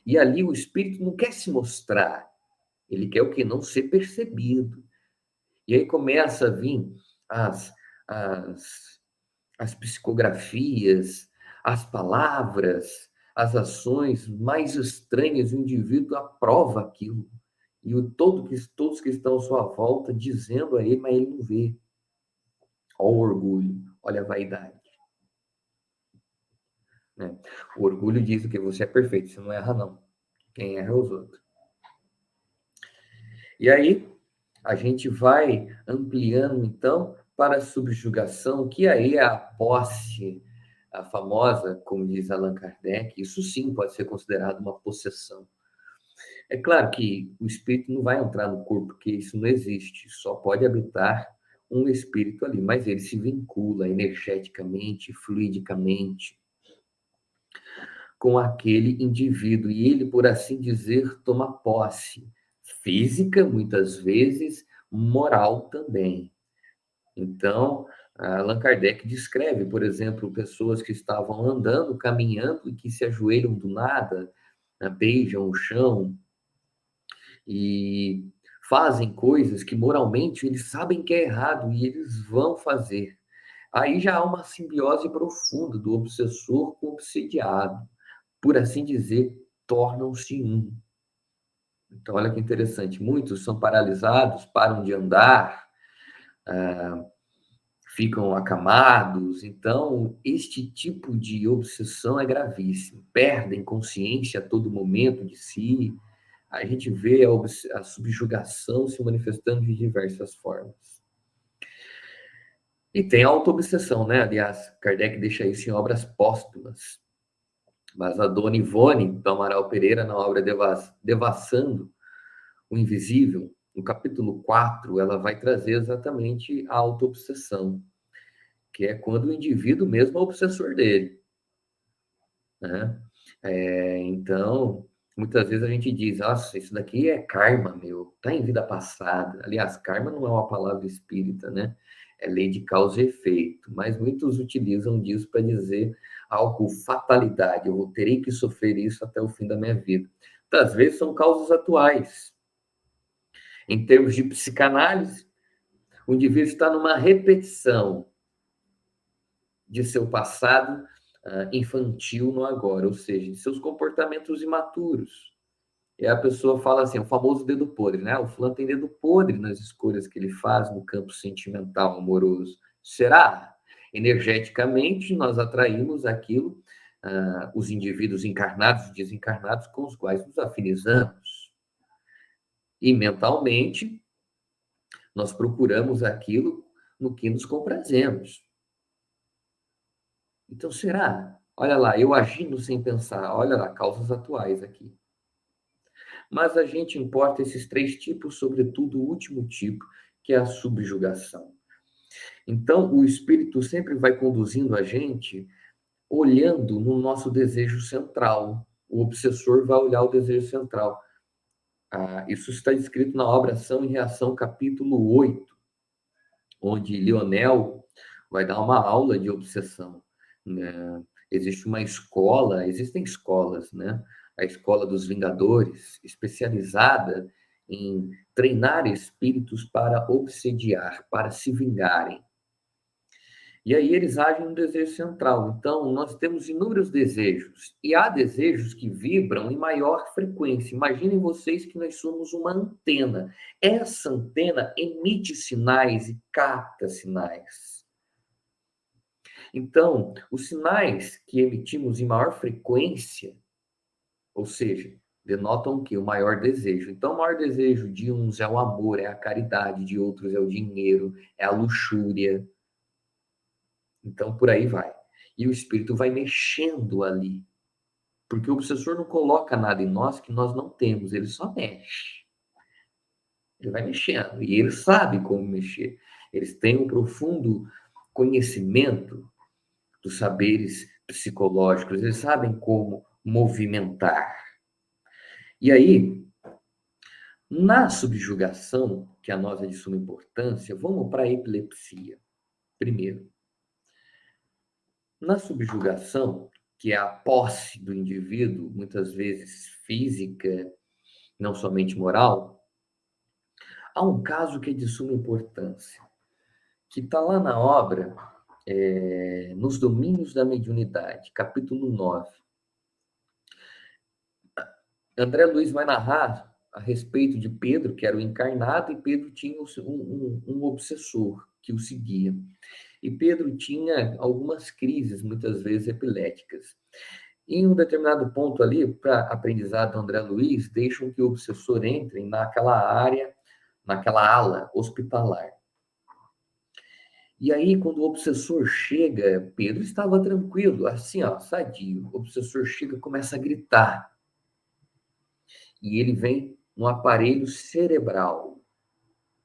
E ali o espírito não quer se mostrar. Ele quer o quê? Não ser percebido. E aí começa a vir as, as, as psicografias, as palavras, as ações mais estranhas. O indivíduo aprova aquilo. E todos que estão à sua volta dizendo a ele, mas ele não vê. Olha o orgulho, olha a vaidade. Né? O orgulho diz que você é perfeito, você não erra, não. Quem erra é os outros. E aí, a gente vai ampliando, então, para a subjugação, que aí é a posse, a famosa, como diz Allan Kardec. Isso sim pode ser considerado uma possessão. É claro que o espírito não vai entrar no corpo, porque isso não existe. Só pode habitar um espírito ali, mas ele se vincula energeticamente, fluidicamente com aquele indivíduo e ele, por assim dizer, toma posse física, muitas vezes, moral também. Então, Allan Kardec descreve, por exemplo, pessoas que estavam andando, caminhando e que se ajoelham do nada, beijam o chão e fazem coisas que moralmente eles sabem que é errado e eles vão fazer. Aí já há uma simbiose profunda do obsessor com o obsidiado. Por assim dizer, tornam-se um. Então, olha que interessante. Muitos são paralisados, param de andar, ficam acamados. Então, este tipo de obsessão é gravíssimo. Perdem consciência a todo momento de si. A gente vê a subjugação se manifestando de diversas formas. E tem a autoobsessão, né? Aliás, Kardec deixa isso em obras póstumas. Mas a dona Ivone do Amaral Pereira, na obra Devassando o Invisível, no capítulo 4, ela vai trazer exatamente a autoobsessão, que é quando o indivíduo mesmo é o obsessor dele. Né? Então, muitas vezes a gente diz, nossa, isso daqui é karma, meu, tá em vida passada. Aliás, karma não é uma palavra espírita, né? É lei de causa e efeito, mas muitos utilizam disso para dizer algo, fatalidade, eu terei que sofrer isso até o fim da minha vida. Muitas vezes são causas atuais. Em termos de psicanálise, o indivíduo está numa repetição de seu passado infantil no agora, ou seja, de seus comportamentos imaturos. E a pessoa fala assim, o famoso dedo podre, né? O fulano tem dedo podre nas escolhas que ele faz no campo sentimental, amoroso. Será? Energeticamente, nós atraímos aquilo, os indivíduos encarnados e desencarnados com os quais nos afinizamos. E mentalmente, nós procuramos aquilo no que nos comprazemos. Então, será? Olha lá, eu agindo sem pensar, olha lá, causas atuais aqui. Mas a gente importa esses 3 tipos, sobretudo o último tipo, que é a subjugação. Então, o espírito sempre vai conduzindo a gente olhando no nosso desejo central. O obsessor vai olhar o desejo central. Isso está escrito na obra Ação e Reação, capítulo 8, onde Lionel vai dar uma aula de obsessão. Né? Existe uma escola, existem escolas, né? A Escola dos Vingadores, especializada em treinar espíritos para obsediar, para se vingarem. E aí eles agem no desejo central. Então, nós temos inúmeros desejos. E há desejos que vibram em maior frequência. Imaginem vocês que nós somos uma antena. Essa antena emite sinais e capta sinais. Então, os sinais que emitimos em maior frequência, ou seja, denotam o quê? O maior desejo. Então, o maior desejo de uns é o amor, é a caridade, de outros é o dinheiro, é a luxúria. Então, por aí vai. E o espírito vai mexendo ali. Porque o obsessor não coloca nada em nós que nós não temos, ele só mexe. Ele vai mexendo. E ele sabe como mexer. Eles têm um profundo conhecimento dos saberes psicológicos, eles sabem como movimentar. E aí, na subjugação, que a nós é de suma importância, vamos para a epilepsia. Primeiro, na subjugação, que é a posse do indivíduo, muitas vezes física, não somente moral, há um caso que é de suma importância, que está lá na obra, Nos Domínios da Mediunidade, capítulo 9. André Luiz vai narrar a respeito de Pedro, que era o encarnado, e Pedro tinha um obsessor que o seguia. E Pedro tinha algumas crises, muitas vezes epiléticas. Em um determinado ponto ali, para aprendizado do André Luiz, deixam que o obsessor entre naquela área, naquela ala hospitalar. E aí, quando o obsessor chega, Pedro estava tranquilo, assim, ó, sadio. O obsessor chega e começa a gritar. e ele vem no aparelho cerebral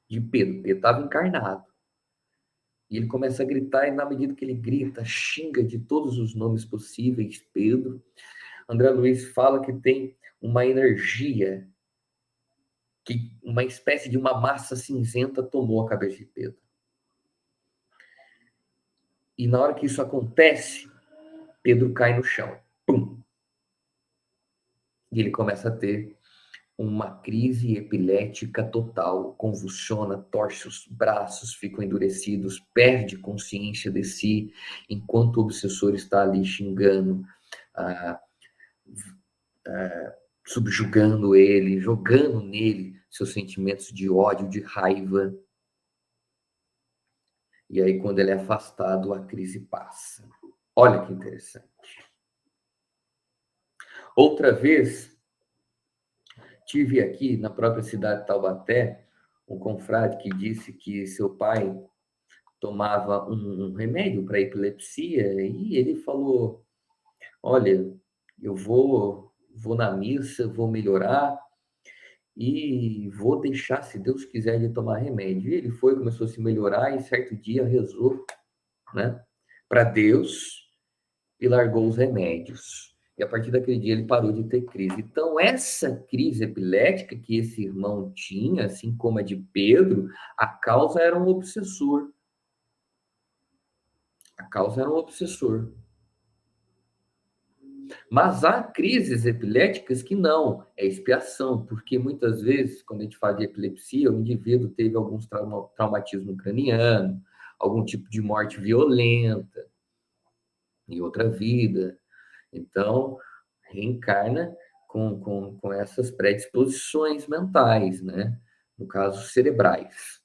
de Pedro. Pedro estava encarnado. E ele começa a gritar, e na medida que ele grita, xinga de todos os nomes possíveis Pedro. André Luiz fala que tem uma energia, que uma espécie de uma massa cinzenta tomou a cabeça de Pedro. E na hora que isso acontece, Pedro cai no chão. Pum! E ele começa a ter uma crise epilética total, convulsiona, torce os braços, ficam endurecidos, perde consciência de si, enquanto o obsessor está ali xingando, subjugando ele, jogando nele seus sentimentos de ódio, de raiva. E aí, quando ele é afastado, a crise passa. Olha que interessante. Outra vez, tive aqui na própria cidade de Taubaté um confrade que disse que seu pai tomava um remédio para epilepsia e ele falou: olha, eu vou na missa, vou melhorar e vou deixar, se Deus quiser, de tomar remédio. E ele foi, começou a se melhorar e certo dia rezou, né, para Deus e largou os remédios. E a partir daquele dia ele parou de ter crise. Então, essa crise epilética que esse irmão tinha, assim como a de Pedro, a causa era um obsessor. A causa era um obsessor. Mas há crises epiléticas que não, é expiação, porque muitas vezes, quando a gente fala de epilepsia, o indivíduo teve alguns traumatismo craniano, algum tipo de morte violenta em outra vida. Então, reencarna com essas predisposições mentais, né? No caso, cerebrais,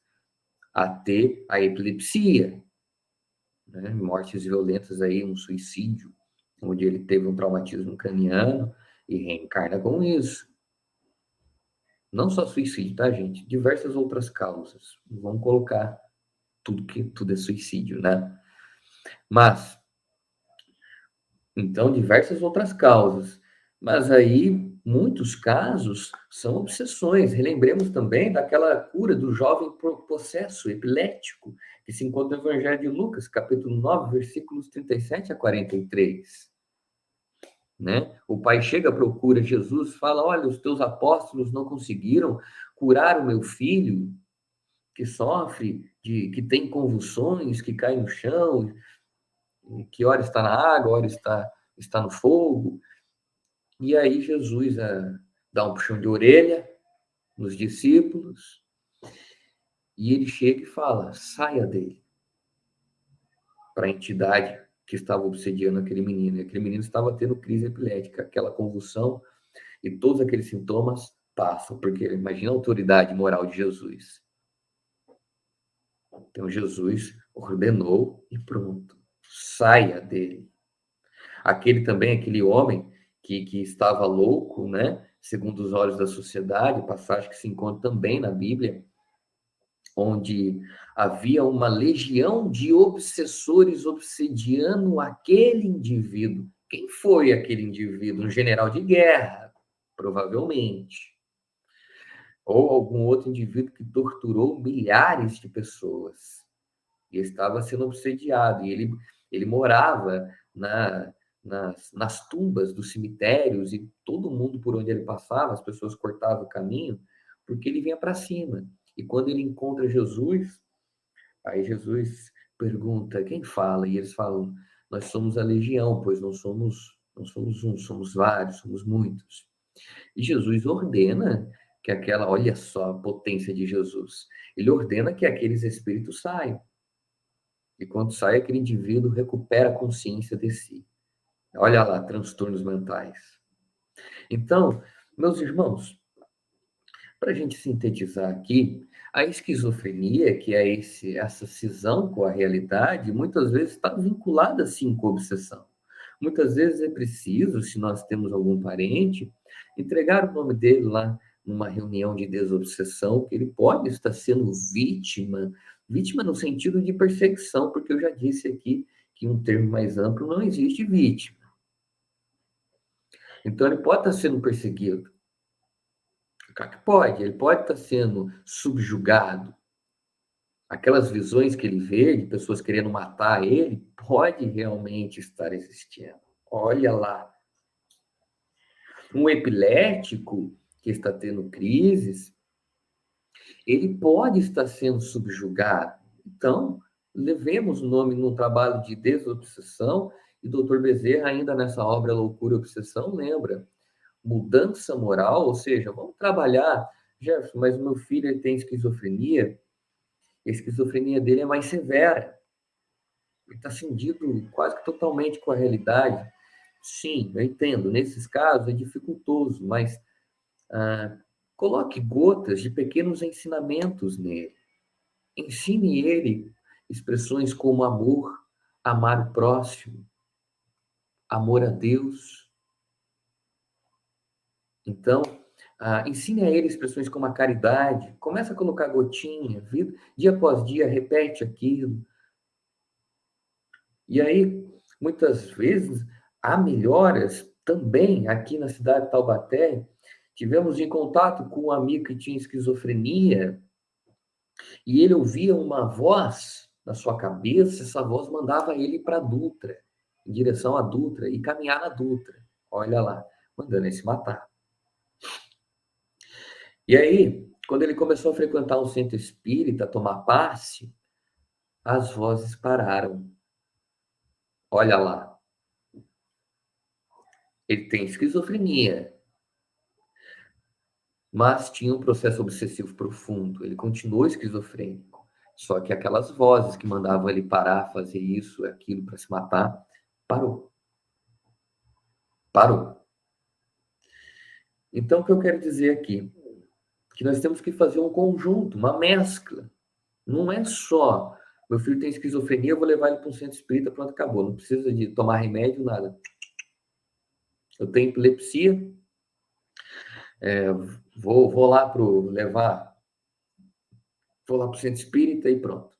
a ter a epilepsia, né? Mortes violentas aí, um suicídio, onde ele teve um traumatismo craniano e reencarna com isso. Não só suicídio, tá, gente? Diversas outras causas. Vamos colocar tudo é suicídio, né? Mas, então, diversas outras causas. Mas aí, muitos casos são obsessões. Relembremos também daquela cura do jovem possesso epilético, que se encontra no Evangelho de Lucas, capítulo 9, versículos 37 a 43. Né? O pai chega, procura Jesus, fala: olha, os teus apóstolos não conseguiram curar o meu filho, que sofre, que tem convulsões, que cai no chão, que ora está na água, ora está no fogo. E aí Jesus dá um puxão de orelha nos discípulos e ele chega e fala: saia dele, para a entidade que estava obsediando aquele menino. E aquele menino estava tendo crise epilética, aquela convulsão, e todos aqueles sintomas passam, porque imagina a autoridade moral de Jesus. Então Jesus ordenou e pronto, saia dele. Aquele homem que estava louco, né? Segundo os olhos da sociedade, passagem que se encontra também na Bíblia, onde havia uma legião de obsessores obsediando aquele indivíduo. Quem foi aquele indivíduo? Um general de guerra, provavelmente. Ou algum outro indivíduo que torturou milhares de pessoas. E estava sendo obsediado. E ele morava nas tumbas dos cemitérios, e todo mundo por onde ele passava, as pessoas cortavam o caminho, porque ele vinha para cima. E quando ele encontra Jesus, aí Jesus pergunta: quem fala? E eles falam: nós somos a legião, pois não somos um, somos vários, somos muitos. E Jesus ordena que olha só a potência de Jesus, ele ordena que aqueles espíritos saiam. E quando sai, aquele indivíduo recupera a consciência de si. Olha lá, transtornos mentais. Então, meus irmãos, para a gente sintetizar aqui, a esquizofrenia, que é essa cisão com a realidade, muitas vezes está vinculada, sim, com a obsessão. Muitas vezes é preciso, se nós temos algum parente, entregar o nome dele lá numa reunião de desobsessão, que ele pode estar sendo vítima no sentido de perseguição, porque eu já disse aqui que um termo mais amplo não existe vítima. Então, ele pode estar sendo perseguido. Claro que pode, ele pode estar sendo subjugado. Aquelas visões que ele vê de pessoas querendo matar ele, pode realmente estar existindo. Olha lá. Um epilético que está tendo crises, ele pode estar sendo subjugado. Então, levemos o nome no trabalho de desobsessão, e Dr. Bezerra, ainda nessa obra Loucura e Obsessão, lembra, mudança moral, ou seja, vamos trabalhar, Jefferson, mas o meu filho ele tem esquizofrenia, a esquizofrenia dele é mais severa, ele está cindido quase que totalmente com a realidade. Sim, eu entendo, nesses casos é dificultoso, mas coloque gotas de pequenos ensinamentos nele. Ensine ele expressões como amor, amar o próximo, amor a Deus. Então, ensine a ele expressões como a caridade. Começa a colocar gotinha, vida, dia após dia, repete aquilo. E aí, muitas vezes, há melhoras também aqui na cidade de Taubaté. Tivemos em contato com um amigo que tinha esquizofrenia e ele ouvia uma voz na sua cabeça, essa voz mandava ele para a Dutra, em direção à Dutra, e caminhar na Dutra. Olha lá, mandando ele se matar. E aí, quando ele começou a frequentar um centro espírita, tomar passe, as vozes pararam. Olha lá. Ele tem esquizofrenia, mas tinha um processo obsessivo profundo. Ele continuou esquizofrênico. Só que aquelas vozes que mandavam ele parar, fazer isso, aquilo para se matar, parou. Parou. Então, o que eu quero dizer aqui? Que nós temos que fazer um conjunto, uma mescla. Não é só, meu filho tem esquizofrenia, eu vou levar ele para um centro espírita, pronto, acabou. Não precisa de tomar remédio, nada. Eu tenho epilepsia, vou lá vou lá para o centro espírita e pronto.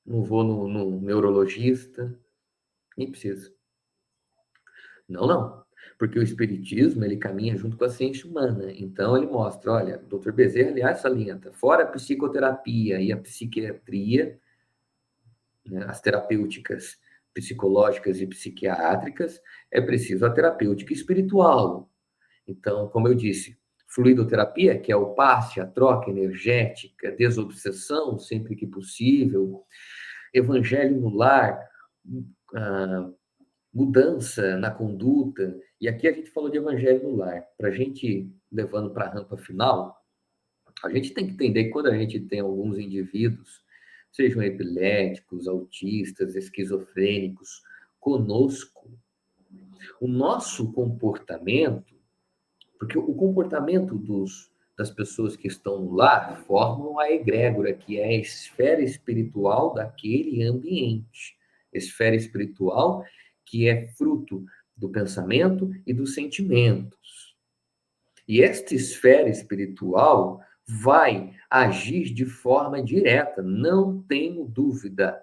Não vou no neurologista, nem precisa. Não, não. Porque o espiritismo, ele caminha junto com a ciência humana. Então, ele mostra, olha, o Dr. Bezerra, aliás, salienta, fora a psicoterapia e a psiquiatria, né, as terapêuticas psicológicas e psiquiátricas, é preciso a terapêutica espiritual. Então, como eu disse, fluidoterapia, que é o passe, a troca energética, desobsessão, sempre que possível, evangelho no lar, mudança na conduta. E aqui a gente falou de evangelho no lar. Para a gente, levando para a rampa final, a gente tem que entender que quando a gente tem alguns indivíduos, sejam epiléticos, autistas, esquizofrênicos, conosco, o nosso comportamento, porque o comportamento das pessoas que estão no lar formam a egrégora, que é a esfera espiritual daquele ambiente. Esfera espiritual que é fruto do pensamento e dos sentimentos. E esta esfera espiritual vai agir de forma direta, não tenho dúvida,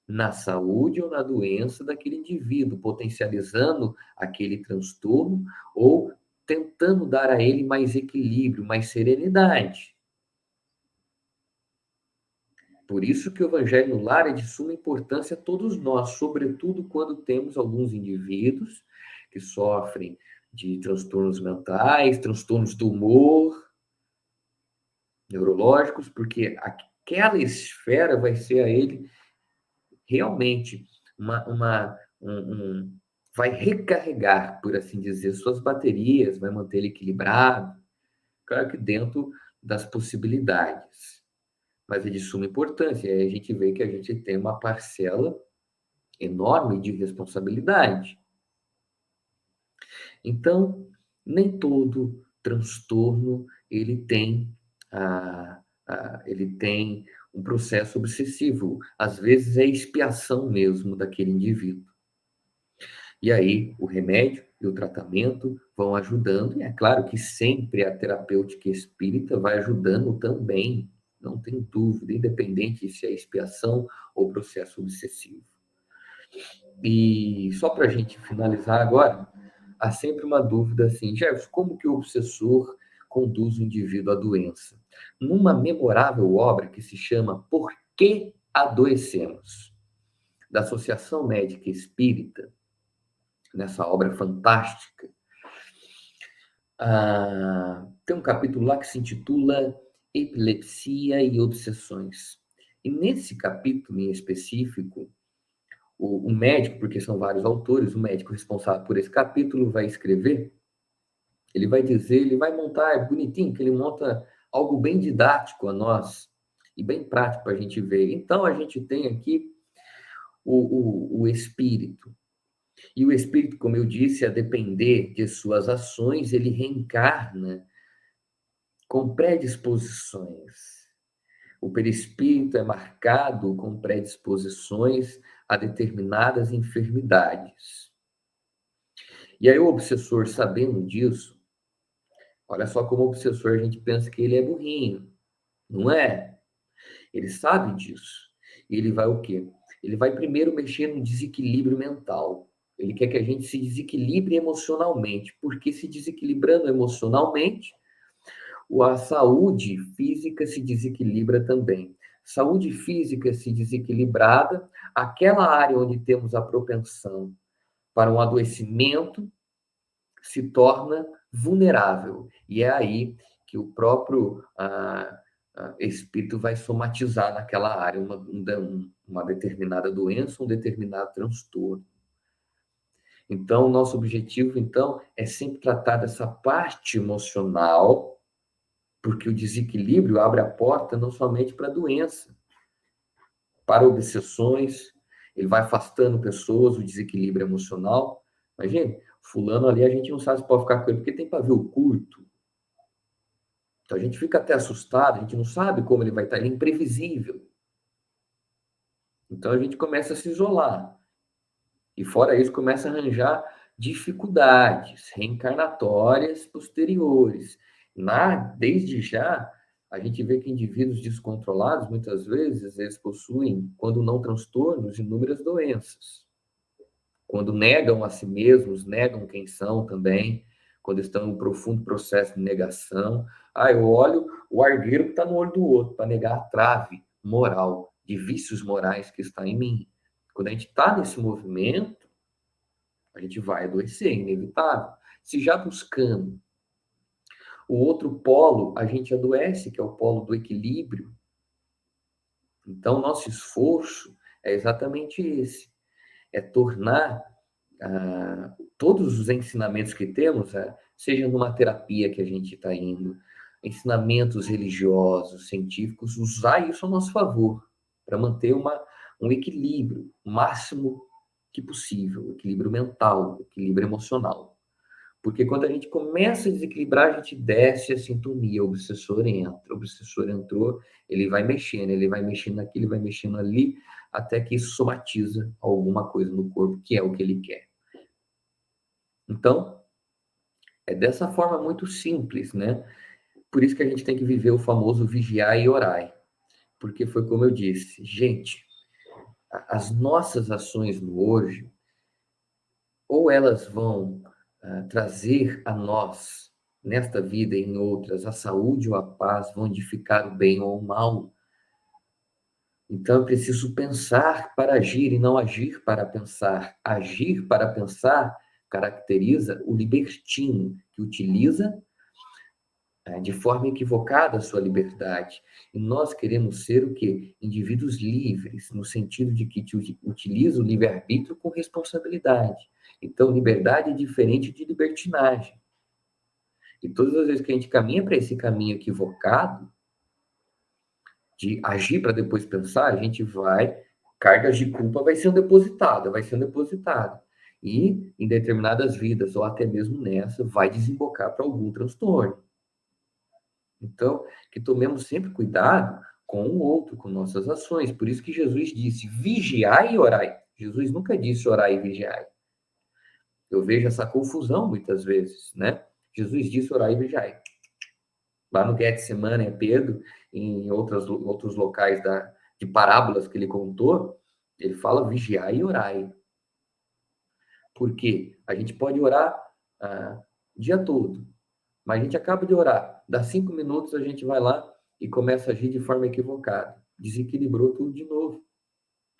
na saúde ou na doença daquele indivíduo, potencializando aquele transtorno ou tentando dar a ele mais equilíbrio, mais serenidade. Por isso que o evangelho no lar é de suma importância a todos nós, sobretudo quando temos alguns indivíduos que sofrem de transtornos mentais, transtornos do humor, neurológicos, porque aquela esfera vai ser a ele realmente vai recarregar, por assim dizer, suas baterias, vai manter ele equilibrado, claro que dentro das possibilidades, mas é de suma importância. E aí a gente vê que a gente tem uma parcela enorme de responsabilidade. Então, nem todo transtorno ele tem um processo obsessivo. Às vezes é expiação mesmo daquele indivíduo. E aí o remédio e o tratamento vão ajudando, e é claro que sempre a terapêutica espírita vai ajudando também, não tem dúvida, independente se é expiação ou processo obsessivo. E só para a gente finalizar agora, há sempre uma dúvida assim, Jefferson, como que o obsessor conduz o indivíduo à doença. Numa memorável obra que se chama Por que Adoecemos, da Associação Médica Espírita, nessa obra fantástica, tem um capítulo lá que se intitula Epilepsia e Obsessões. E nesse capítulo em específico, o médico, porque são vários autores, o médico responsável por esse capítulo vai escrever, ele vai dizer, ele vai montar, bonitinho, que ele monta algo bem didático a nós e bem prático para a gente ver. Então, a gente tem aqui o espírito. E o espírito, como eu disse, a depender de suas ações, ele reencarna com predisposições. O perispírito é marcado com predisposições a determinadas enfermidades. E aí o obsessor, sabendo disso, olha só como o obsessor a gente pensa que ele é burrinho. Não é? Ele sabe disso. E ele vai o quê? Ele vai primeiro mexer no desequilíbrio mental. Ele quer que a gente se desequilibre emocionalmente, porque se desequilibrando emocionalmente, a saúde física se desequilibra também. Saúde física se desequilibrada, aquela área onde temos a propensão para um adoecimento se torna vulnerável. E é aí que o próprio espírito vai somatizar naquela área uma determinada doença, um determinado transtorno. Então, o nosso objetivo, então, é sempre tratar dessa parte emocional, porque o desequilíbrio abre a porta não somente para a doença, para obsessões, ele vai afastando pessoas, o desequilíbrio emocional. Imagina, fulano ali, a gente não sabe se pode ficar com ele, porque tem pavio curto. Então, a gente fica até assustado, a gente não sabe como ele vai estar, ele é imprevisível. Então, a gente começa a se isolar. E fora isso, começa a arranjar dificuldades reencarnatórias posteriores. Desde já, a gente vê que indivíduos descontrolados, muitas vezes, eles possuem, quando não transtornos, inúmeras doenças. Quando negam a si mesmos, negam quem são também, quando estão em um profundo processo de negação. Eu olho o argueiro que está no olho do outro, para negar a trave moral, de vícios morais que está em mim. Quando a gente está nesse movimento, a gente vai adoecer, é inevitável. Se já buscando o outro polo, a gente adoece, que é o polo do equilíbrio. Então, nosso esforço é exatamente esse. É tornar todos os ensinamentos que temos, seja numa terapia que a gente está indo, ensinamentos religiosos, científicos, usar isso a nosso favor, para manter um equilíbrio máximo que possível, equilíbrio mental, equilíbrio emocional. Porque quando a gente começa a desequilibrar, a gente desce a sintonia, o obsessor entra. O obsessor entrou, ele vai mexendo aqui, ele vai mexendo ali, até que isso somatiza alguma coisa no corpo, que é o que ele quer. Então, é dessa forma muito simples, né? Por isso que a gente tem que viver o famoso vigiar e orar. Porque foi como eu disse, gente, as nossas ações no hoje, ou elas vão trazer a nós, nesta vida e em outras, a saúde ou a paz, vão edificar o bem ou o mal. Então, eu preciso pensar para agir e não agir para pensar. Agir para pensar caracteriza o libertino, que utiliza de forma equivocada a sua liberdade. E nós queremos ser o quê? Indivíduos livres, no sentido de que utiliza o livre-arbítrio com responsabilidade. Então, liberdade é diferente de libertinagem. E todas as vezes que a gente caminha para esse caminho equivocado, de agir para depois pensar, a gente cargas de culpa vai sendo depositada. E em determinadas vidas, ou até mesmo nessa, vai desembocar para algum transtorno. Então, que tomemos sempre cuidado com o outro, com nossas ações. Por isso que Jesus disse, vigiai e orai. Jesus nunca disse orai e vigiai. Eu vejo essa confusão muitas vezes, né? Jesus disse orai e vigiai. Lá no Getsemane, Pedro, em outros locais de parábolas que ele contou, ele fala vigiai e orai. Por quê? A gente pode orar o dia todo, Mas a gente acaba de orar, dá 5 minutos, a gente vai lá e começa a agir de forma equivocada. Desequilibrou tudo de novo.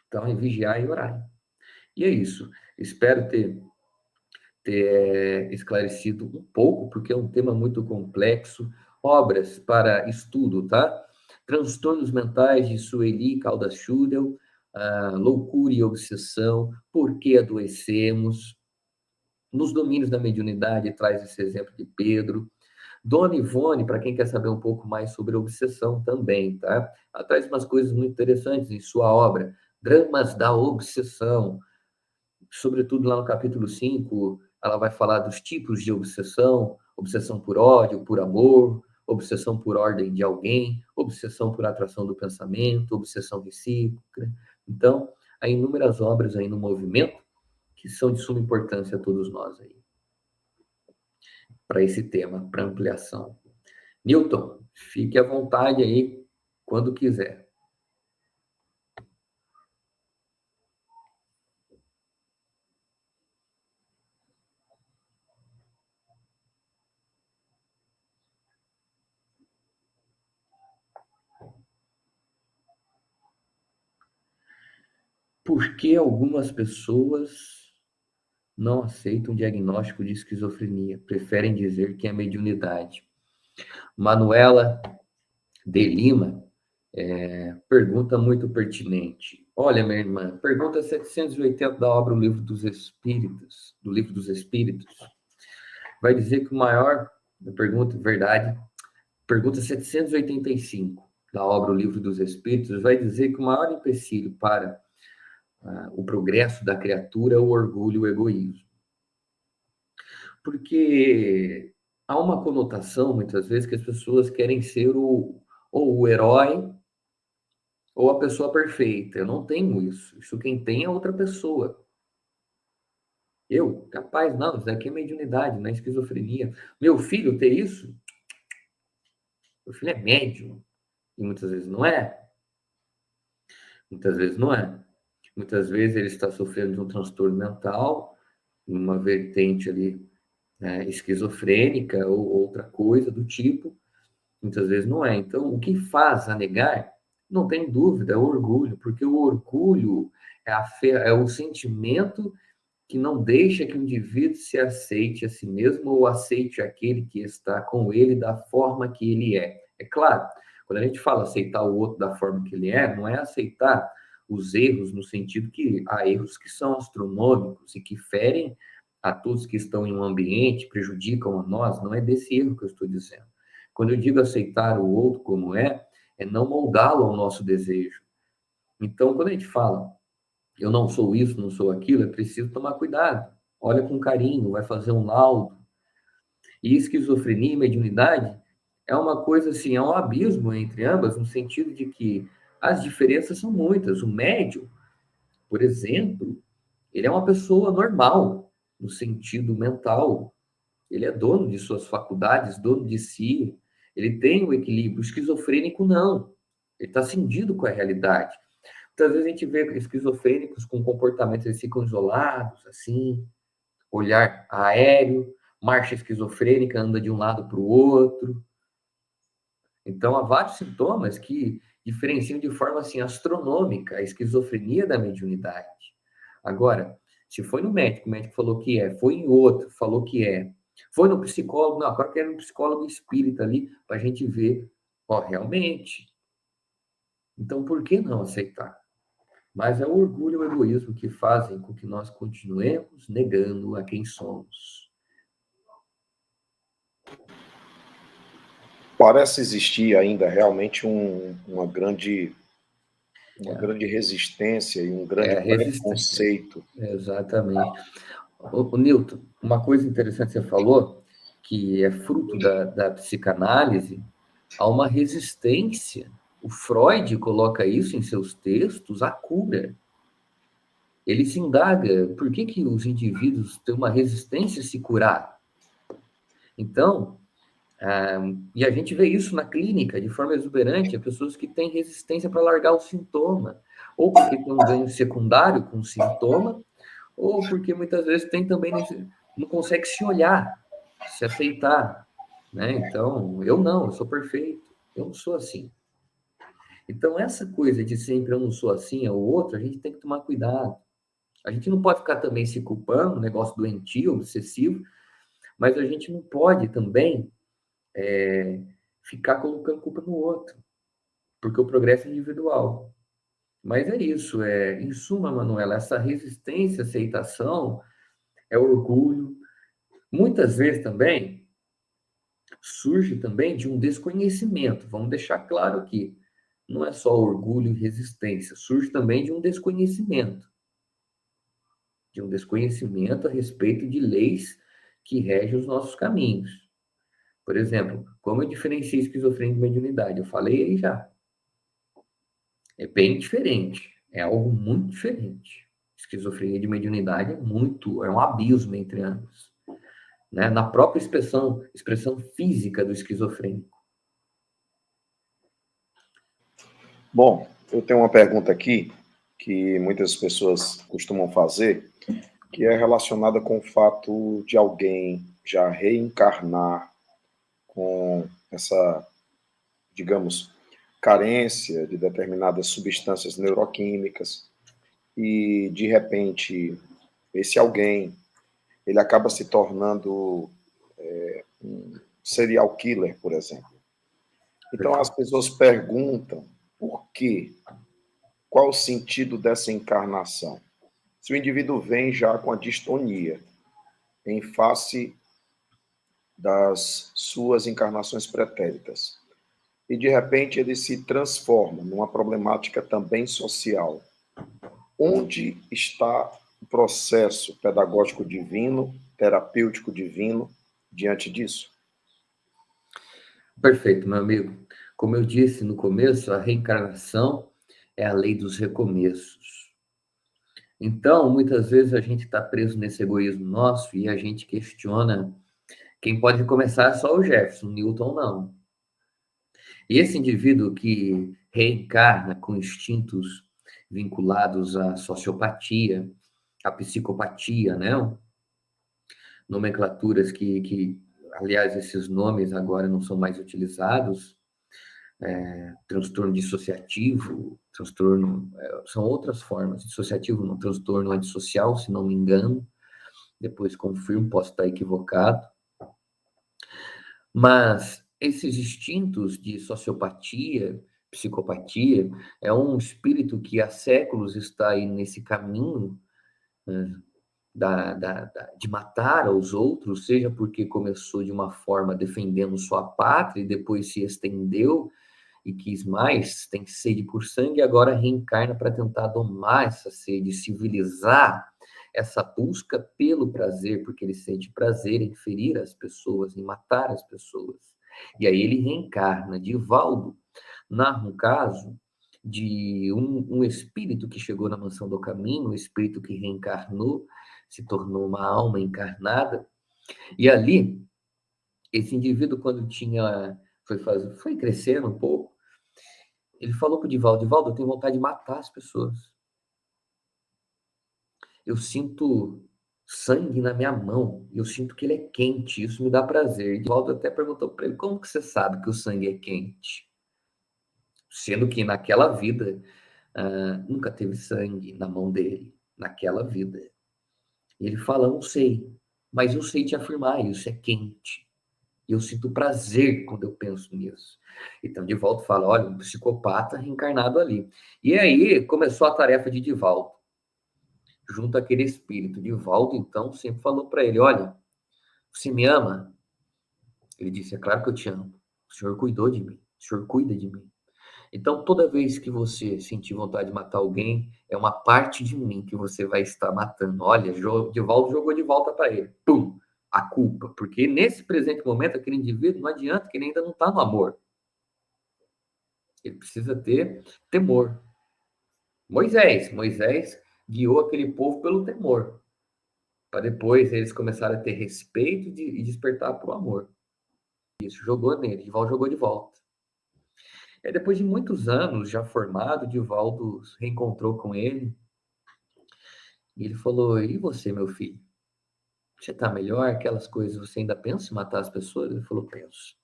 Então, é vigiar e orar. E é isso. Espero ter esclarecido um pouco, porque é um tema muito complexo. Obras para estudo, tá? Transtornos mentais de Sueli Caldas Schudel, loucura e obsessão, por que adoecemos. Nos domínios da mediunidade, traz esse exemplo de Pedro. Dona Ivone, para quem quer saber um pouco mais sobre obsessão também, tá? Ela traz umas coisas muito interessantes em sua obra, Dramas da Obsessão, sobretudo lá no capítulo 5, ela vai falar dos tipos de obsessão, obsessão por ódio, por amor, obsessão por ordem de alguém, obsessão por atração do pensamento, obsessão recíproca. Então, há inúmeras obras aí no movimento que são de suma importância a todos nós aí, para esse tema, para ampliação. Newton, fique à vontade aí, quando quiser. Por que algumas pessoas não aceitam o diagnóstico de esquizofrenia? Preferem dizer que é mediunidade. Manuela de Lima, pergunta muito pertinente. Olha, minha irmã, pergunta 780 da obra O Livro dos Espíritos, do Livro dos Espíritos. Vai dizer que o maior, pergunta, verdade, pergunta 785 da obra O Livro dos Espíritos, vai dizer que o maior empecilho para o progresso da criatura é o orgulho e o egoísmo. Porque há uma conotação, muitas vezes, que as pessoas querem ser ou o herói ou a pessoa perfeita. Eu não tenho isso. Isso quem tem é outra pessoa. Eu? Capaz, não. Isso daqui é mediunidade, não é esquizofrenia. Meu filho ter isso? Meu filho é médium. E muitas vezes não é. Muitas vezes não é. Muitas vezes ele está sofrendo de um transtorno mental, uma vertente ali esquizofrênica ou outra coisa do tipo. Muitas vezes não é. Então, o que faz a negar, não tem dúvida, é o orgulho, porque o orgulho é o sentimento que não deixa que o indivíduo se aceite a si mesmo ou aceite aquele que está com ele da forma que ele é. É claro, quando a gente fala aceitar o outro da forma que ele é, não é aceitar os erros no sentido que há erros que são astronômicos e que ferem a todos que estão em um ambiente, prejudicam a nós, não é desse erro que eu estou dizendo. Quando eu digo aceitar o outro como é não moldá-lo ao nosso desejo. Então, quando a gente fala eu não sou isso, não sou aquilo, é preciso tomar cuidado. Olha com carinho, vai fazer um laudo. E esquizofrenia e mediunidade é uma coisa assim, é um abismo entre ambas, no sentido de que as diferenças são muitas. O médium, por exemplo, ele é uma pessoa normal, no sentido mental. Ele é dono de suas faculdades, dono de si, ele tem o equilíbrio. O esquizofrênico, não. Ele está cindido com a realidade. Muitas vezes a gente vê esquizofrênicos com comportamentos, eles ficam isolados, assim, olhar aéreo, marcha esquizofrênica, anda de um lado para o outro. Então, há vários sintomas que diferenciam de forma, assim, astronômica a esquizofrenia da mediunidade. Agora, se foi no médico, o médico falou que é, foi em outro, falou que é, foi no psicólogo, não, agora quero um psicólogo espírita ali, para a gente ver, ó, realmente. Então, por que não aceitar? Mas é o orgulho e o egoísmo que fazem com que nós continuemos negando a quem somos. Parece existir ainda realmente uma grande resistência e um grande preconceito. Exatamente. O Newton, uma coisa interessante que você falou, que é fruto da psicanálise, há uma resistência. O Freud coloca isso em seus textos, a cura. Ele se indaga, por que que os indivíduos têm uma resistência a se curar? Então, e a gente vê isso na clínica de forma exuberante, pessoas que têm resistência para largar o sintoma, ou porque tem um ganho secundário com o sintoma, ou porque muitas vezes tem também não consegue se olhar, se aceitar. né? Então, eu sou perfeito, eu não sou assim. Então, essa coisa de sempre eu não sou assim, é o outro, a gente tem que tomar cuidado. A gente não pode ficar também se culpando, um negócio doentio, obsessivo, mas a gente não pode também ficar colocando culpa no outro, porque o progresso é individual. Mas é isso, em suma, Manuela, essa resistência, aceitação, é orgulho. Muitas vezes também surge também de um desconhecimento. Vamos deixar claro aqui, não é só orgulho e resistência, surge também de um desconhecimento a respeito de leis que regem os nossos caminhos. Por exemplo, como eu diferencio esquizofrenia de mediunidade? Eu falei aí já. É bem diferente. É algo muito diferente. Esquizofrenia de mediunidade é um abismo entre ambos. Né? Na própria expressão física do esquizofrênico. Bom, eu tenho uma pergunta aqui que muitas pessoas costumam fazer, que é relacionada com o fato de alguém já reencarnar com essa, digamos, carência de determinadas substâncias neuroquímicas e, de repente, esse alguém, ele acaba se tornando um serial killer, por exemplo. Então, as pessoas perguntam por quê? Qual o sentido dessa encarnação? Se o indivíduo vem já com a distonia em face das suas encarnações pretéritas, e de repente ele se transforma numa problemática também social. Onde está o processo pedagógico divino, terapêutico divino diante disso? Perfeito, meu amigo. Como eu disse no começo, a reencarnação é a lei dos recomeços. Então, muitas vezes a gente está preso nesse egoísmo nosso e a gente questiona quem pode recomeçar é só o Jefferson, Newton não. E esse indivíduo que reencarna com instintos vinculados à sociopatia, à psicopatia, né? Nomenclaturas aliás, esses nomes agora não são mais utilizados, transtorno dissociativo, são outras formas, dissociativo não, transtorno antissocial, se não me engano, depois confirmo, posso estar equivocado, mas esses instintos de sociopatia, psicopatia, é um espírito que há séculos está aí nesse caminho, né, de matar aos outros, seja porque começou de uma forma defendendo sua pátria e depois se estendeu e quis mais, tem sede por sangue, e agora reencarna para tentar domar essa sede, civilizar essa busca pelo prazer, porque ele sente prazer em ferir as pessoas, em matar as pessoas. E aí ele reencarna. Divaldo narra um caso de um espírito que chegou na mansão do caminho, um espírito que reencarnou, se tornou uma alma encarnada, e ali, esse indivíduo, quando foi crescendo um pouco, ele falou para o Divaldo, eu tenho vontade de matar as pessoas. Eu sinto sangue na minha mão, eu sinto que ele é quente, isso me dá prazer. E Divaldo até perguntou para ele, como que você sabe que o sangue é quente? Sendo que naquela vida, nunca teve sangue na mão dele, naquela vida. E ele fala, não sei, mas eu sei te afirmar, isso é quente. E eu sinto prazer quando eu penso nisso. Então, Divaldo fala, olha, um psicopata reencarnado ali. E aí começou a tarefa de Divaldo, junto àquele espírito. Divaldo, então, sempre falou para ele, olha, você me ama? Ele disse, é claro que eu te amo. O senhor cuidou de mim, o senhor cuida de mim. Então, toda vez que você sentir vontade de matar alguém, é uma parte de mim que você vai estar matando. Olha, Divaldo jogou de volta para ele. Pum! A culpa. Porque nesse presente momento, aquele indivíduo, não adianta que ele ainda não está no amor. Ele precisa ter temor. Moisés guiou aquele povo pelo temor, para depois eles começarem a ter respeito e despertar para o amor. Isso, jogou nele, Divaldo jogou de volta. Depois de muitos anos já formado, Divaldo reencontrou com ele e ele falou, e você, meu filho? Você está melhor? Aquelas coisas, você ainda pensa em matar as pessoas? Ele falou, penso.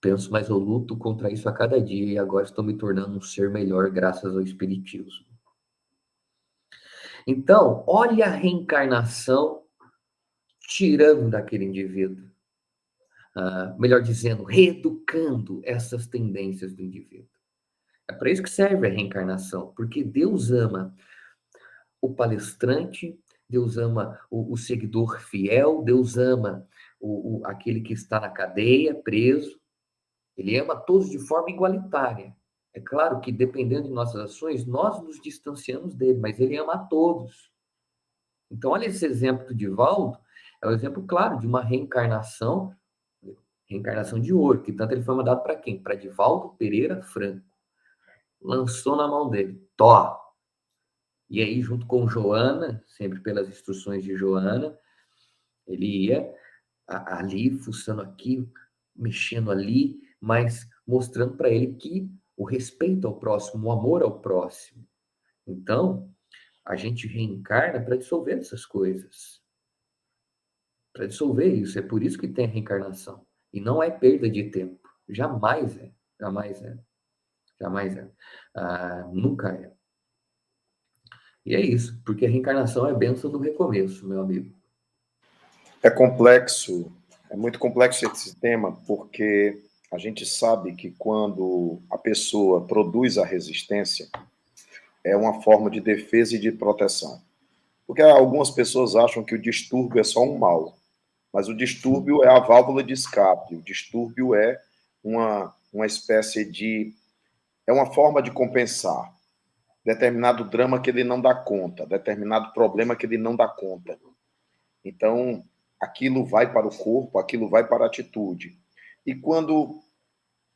Penso, mas eu luto contra isso a cada dia e agora estou me tornando um ser melhor graças ao espiritismo. Então, olha a reencarnação tirando daquele indivíduo. Melhor dizendo, reeducando essas tendências do indivíduo. É para isso que serve a reencarnação, porque Deus ama o palestrante, Deus ama o seguidor fiel, Deus ama aquele que está na cadeia, preso. Ele ama todos de forma igualitária. É claro que, dependendo de nossas ações, nós nos distanciamos dele, mas ele ama a todos. Então, olha esse exemplo do Divaldo, é um exemplo claro de uma reencarnação de ouro, que tanto ele foi mandado para quem? Para Divaldo Pereira Franco. Lançou na mão dele. Tó! E aí, junto com Joana, sempre pelas instruções de Joana, ele ia ali, fuçando aqui, mexendo ali, mas mostrando para ele que o respeito ao próximo, o amor ao próximo. Então, a gente reencarna para dissolver essas coisas. Para dissolver isso. É por isso que tem a reencarnação. E não é perda de tempo. Jamais é. Jamais é. Jamais é. Nunca é. E é isso, porque a reencarnação é a bênção do recomeço, meu amigo. É complexo, é muito complexo esse tema, porque a gente sabe que quando a pessoa produz a resistência, é uma forma de defesa e de proteção. Porque algumas pessoas acham que o distúrbio é só um mal, mas o distúrbio é a válvula de escape, o distúrbio é uma espécie de... é uma forma de compensar determinado drama que ele não dá conta, determinado problema que ele não dá conta. Então, aquilo vai para o corpo, aquilo vai para a atitude. E quando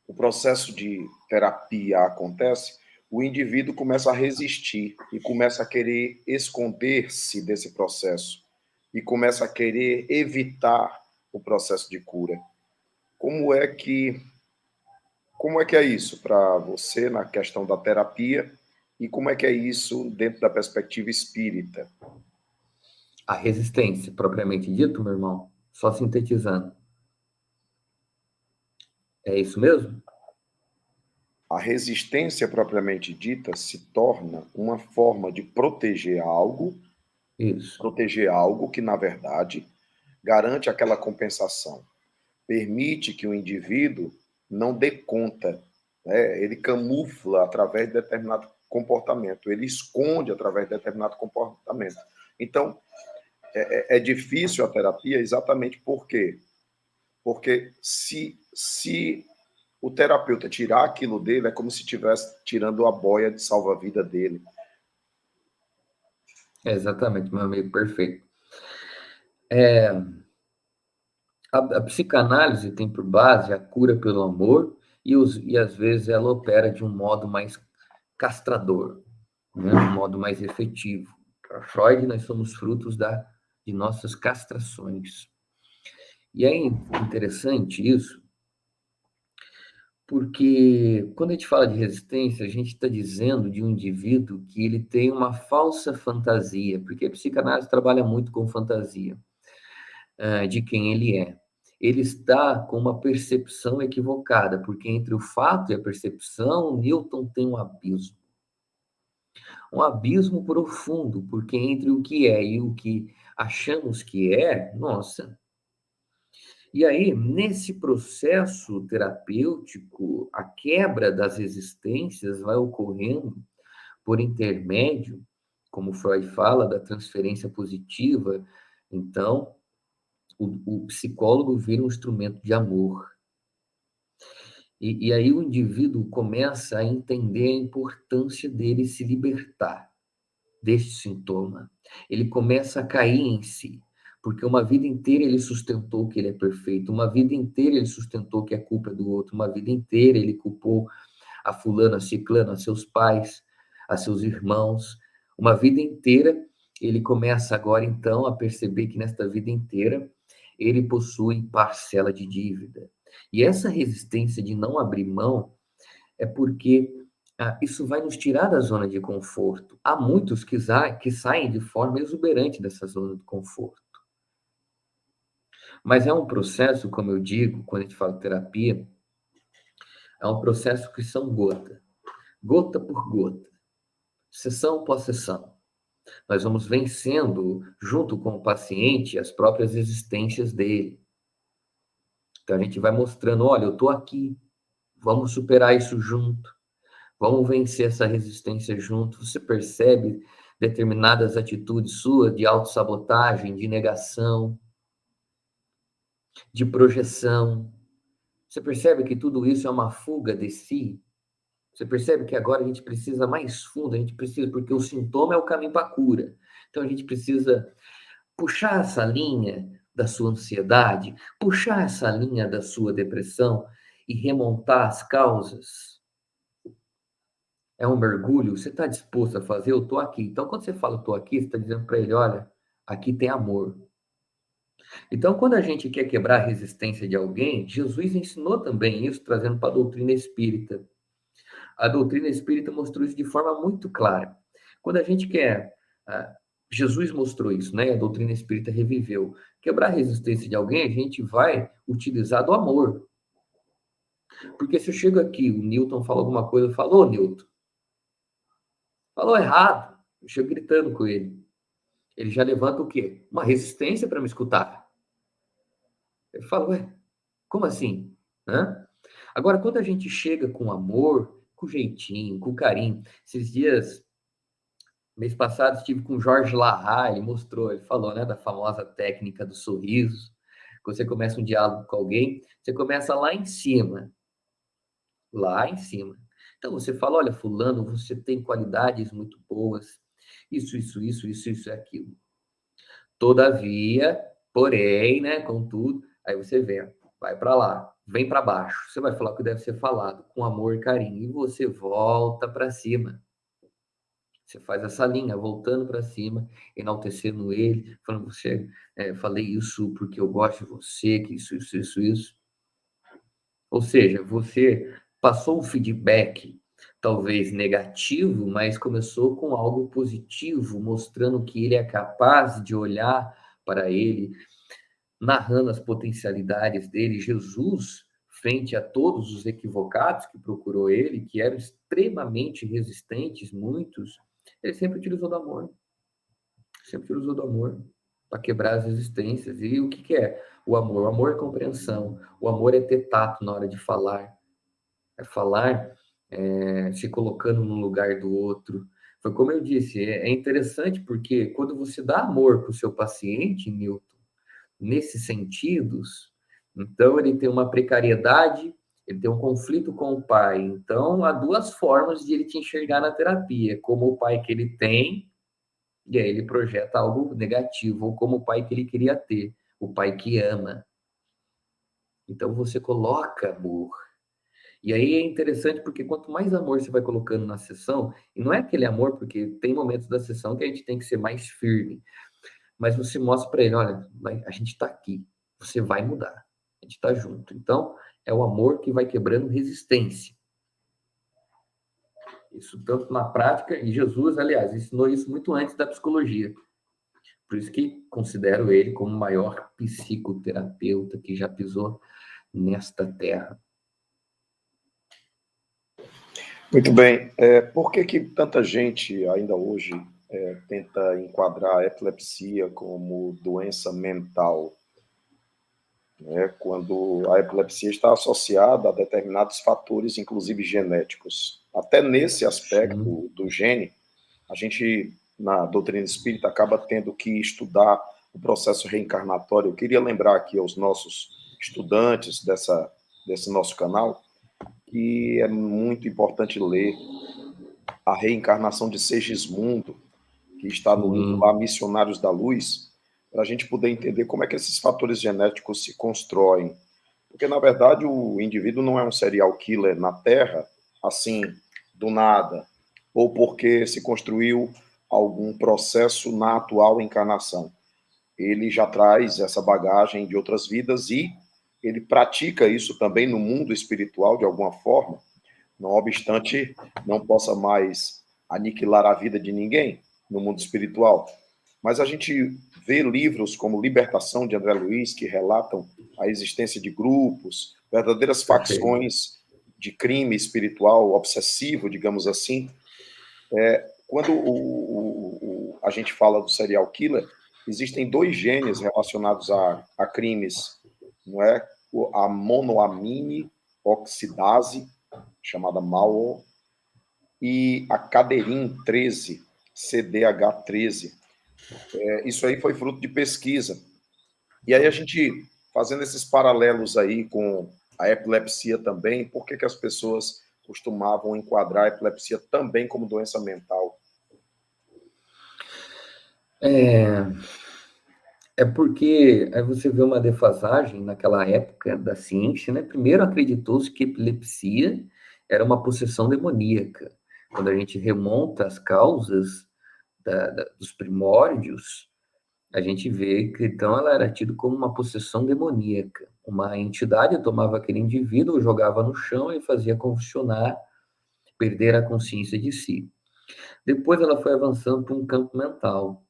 o processo de terapia acontece, o indivíduo começa a resistir e começa a querer esconder-se desse processo e começa a querer evitar o processo de cura. Como é que é isso para você na questão da terapia e como é que é isso dentro da perspectiva espírita? A resistência, propriamente dito, meu irmão, só sintetizando. É isso mesmo? A resistência propriamente dita se torna uma forma de proteger algo que, na verdade, garante aquela compensação. Permite que o indivíduo não dê conta, né? Ele camufla através de determinado comportamento, ele esconde através de determinado comportamento. Então, é difícil a terapia exatamente por quê? Porque se o terapeuta tirar aquilo dele, é como se estivesse tirando a boia de salva-vida dele. Exatamente, meu amigo, perfeito. A psicanálise tem por base a cura pelo amor e às vezes ela opera de um modo mais castrador, né? Um modo mais efetivo. Para Freud, nós somos frutos de nossas castrações. E é interessante isso, porque quando a gente fala de resistência, a gente está dizendo de um indivíduo que ele tem uma falsa fantasia, porque a psicanálise trabalha muito com fantasia, de quem ele é. Ele está com uma percepção equivocada, porque entre o fato e a percepção, Newton tem um abismo. Um abismo profundo, porque entre o que é e o que achamos que é, nossa. E aí, nesse processo terapêutico, a quebra das resistências vai ocorrendo por intermédio, como Freud fala, da transferência positiva. Então, o psicólogo vira um instrumento de amor. E aí o indivíduo começa a entender a importância dele se libertar deste sintoma. Ele começa a cair em si, porque uma vida inteira ele sustentou que ele é perfeito, uma vida inteira ele sustentou que a culpa é do outro, uma vida inteira ele culpou a fulano, a ciclano, a seus pais, a seus irmãos, uma vida inteira ele começa agora então a perceber que nesta vida inteira ele possui parcela de dívida. E essa resistência de não abrir mão é porque isso vai nos tirar da zona de conforto. Há muitos que saem de forma exuberante dessa zona de conforto. Mas é um processo, como eu digo, quando a gente fala terapia, é um processo que são gota por gota, sessão após sessão. Nós vamos vencendo, junto com o paciente, as próprias resistências dele. Então, a gente vai mostrando, olha, eu estou aqui, vamos superar isso junto, vamos vencer essa resistência junto. Você percebe determinadas atitudes suas de autossabotagem, de negação, de projeção. Você percebe que tudo isso é uma fuga de si? Você percebe que agora a gente precisa mais fundo, a gente precisa, porque o sintoma é o caminho para a cura. Então, a gente precisa puxar essa linha da sua ansiedade, puxar essa linha da sua depressão e remontar as causas. É um mergulho, você está disposto a fazer? Eu estou aqui. Então, quando você fala eu estou aqui, você está dizendo para ele, olha, aqui tem amor. Então, quando a gente quer quebrar a resistência de alguém, Jesus ensinou também isso, trazendo para a doutrina espírita. A doutrina espírita mostrou isso de forma muito clara. Quando a gente quer... Jesus mostrou isso, né? A doutrina espírita reviveu. Quebrar a resistência de alguém, a gente vai utilizar do amor. Porque se eu chego aqui, o Newton fala alguma coisa, eu falo, ô Newton, falou errado. Eu chego gritando com ele. Ele já levanta o quê? Uma resistência para me escutar. Ele fala, ué, como assim? Hã? Agora, quando a gente chega com amor, com jeitinho, com carinho, esses dias, mês passado, estive com o Jorge Larra, ele mostrou, ele falou, né, da famosa técnica do sorriso. Quando você começa um diálogo com alguém, você começa lá em cima. Lá em cima. Então, você fala, olha, fulano, você tem qualidades muito boas, isso e aquilo. Todavia, porém, né, contudo, aí você vem, vai para lá, vem para baixo. Você vai falar o que deve ser falado, com amor e carinho, e você volta para cima. Você faz essa linha, voltando para cima, enaltecendo ele, falando, você, falei isso porque eu gosto de você, que isso. Ou seja, você passou um feedback, talvez negativo, mas começou com algo positivo, mostrando que ele é capaz de olhar para ele, narrando as potencialidades dele. Jesus, frente a todos os equivocados que procurou ele, que eram extremamente resistentes, muitos, ele sempre utilizou do amor. Sempre utilizou do amor para quebrar as resistências. E o que é o amor? O amor é compreensão. O amor é ter tato na hora de falar. É falar se colocando no lugar do outro. Foi como eu disse, é interessante porque quando você dá amor para o seu paciente, Newton, nesses sentidos, então ele tem uma precariedade, ele tem um conflito com o pai. Então, há duas formas de ele te enxergar na terapia, como o pai que ele tem, e aí ele projeta algo negativo, ou como o pai que ele queria ter, o pai que ama. Então, você coloca amor. E aí é interessante porque quanto mais amor você vai colocando na sessão, e não é aquele amor, porque tem momentos da sessão que a gente tem que ser mais firme, mas você mostra para ele, olha, a gente está aqui, você vai mudar, a gente está junto. Então, é o amor que vai quebrando resistência. Isso tanto na prática, e Jesus, aliás, ensinou isso muito antes da psicologia. Por isso que considero ele como o maior psicoterapeuta que já pisou nesta terra. Muito bem. Por que tanta gente ainda hoje tenta enquadrar a epilepsia como doença mental, né? Quando a epilepsia está associada a determinados fatores, inclusive genéticos? Até nesse aspecto do gene, a gente, na doutrina espírita, acaba tendo que estudar o processo reencarnatório. Eu queria lembrar aqui aos nossos estudantes desse nosso canal que é muito importante ler a reencarnação de Segismundo, que está no livro lá Missionários da Luz, para a gente poder entender como é que esses fatores genéticos se constroem. Porque, na verdade, o indivíduo não é um serial killer na Terra, assim, do nada, ou porque se construiu algum processo na atual encarnação. Ele já traz essa bagagem de outras vidas e ele pratica isso também no mundo espiritual, de alguma forma, não obstante não possa mais aniquilar a vida de ninguém no mundo espiritual. Mas a gente vê livros como Libertação, de André Luiz, que relatam a existência de grupos, verdadeiras Perfeito. facções de crime espiritual obsessivo, digamos assim. Quando a gente fala do serial killer, existem dois genes relacionados a crimes, não é? A monoamine oxidase, chamada MAO, e a caderin 13, CDH13. Isso aí foi fruto de pesquisa. E aí a gente, fazendo esses paralelos aí com a epilepsia também, por que as pessoas costumavam enquadrar a epilepsia também como doença mental? É, é porque aí você vê uma defasagem naquela época da ciência, né? Primeiro acreditou-se que epilepsia era uma possessão demoníaca. Quando a gente remonta as causas dos primórdios, a gente vê que então ela era tida como uma possessão demoníaca. Uma entidade tomava aquele indivíduo, jogava no chão e fazia convulsionar, perder a consciência de si. Depois ela foi avançando para um campo mental.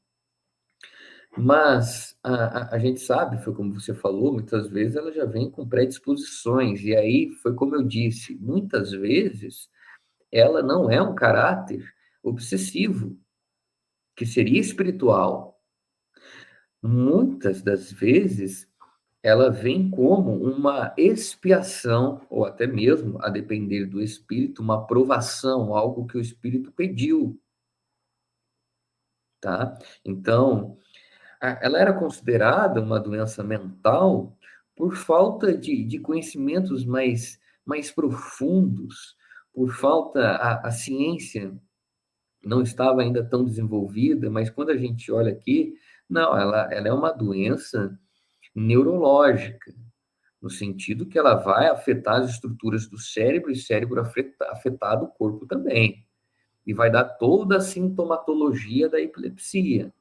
Mas a gente sabe, foi como você falou, muitas vezes ela já vem com predisposições, e aí foi como eu disse, muitas vezes ela não é um caráter obsessivo, que seria espiritual. Muitas das vezes ela vem como uma expiação, ou até mesmo, a depender do espírito, uma provação, algo que o espírito pediu, tá? Então, ela era considerada uma doença mental por falta de conhecimentos mais profundos, por falta, a ciência não estava ainda tão desenvolvida, mas quando a gente olha aqui, não, ela é uma doença neurológica, no sentido que ela vai afetar as estruturas do cérebro, e cérebro afetado o corpo também, e vai dar toda a sintomatologia da epilepsia.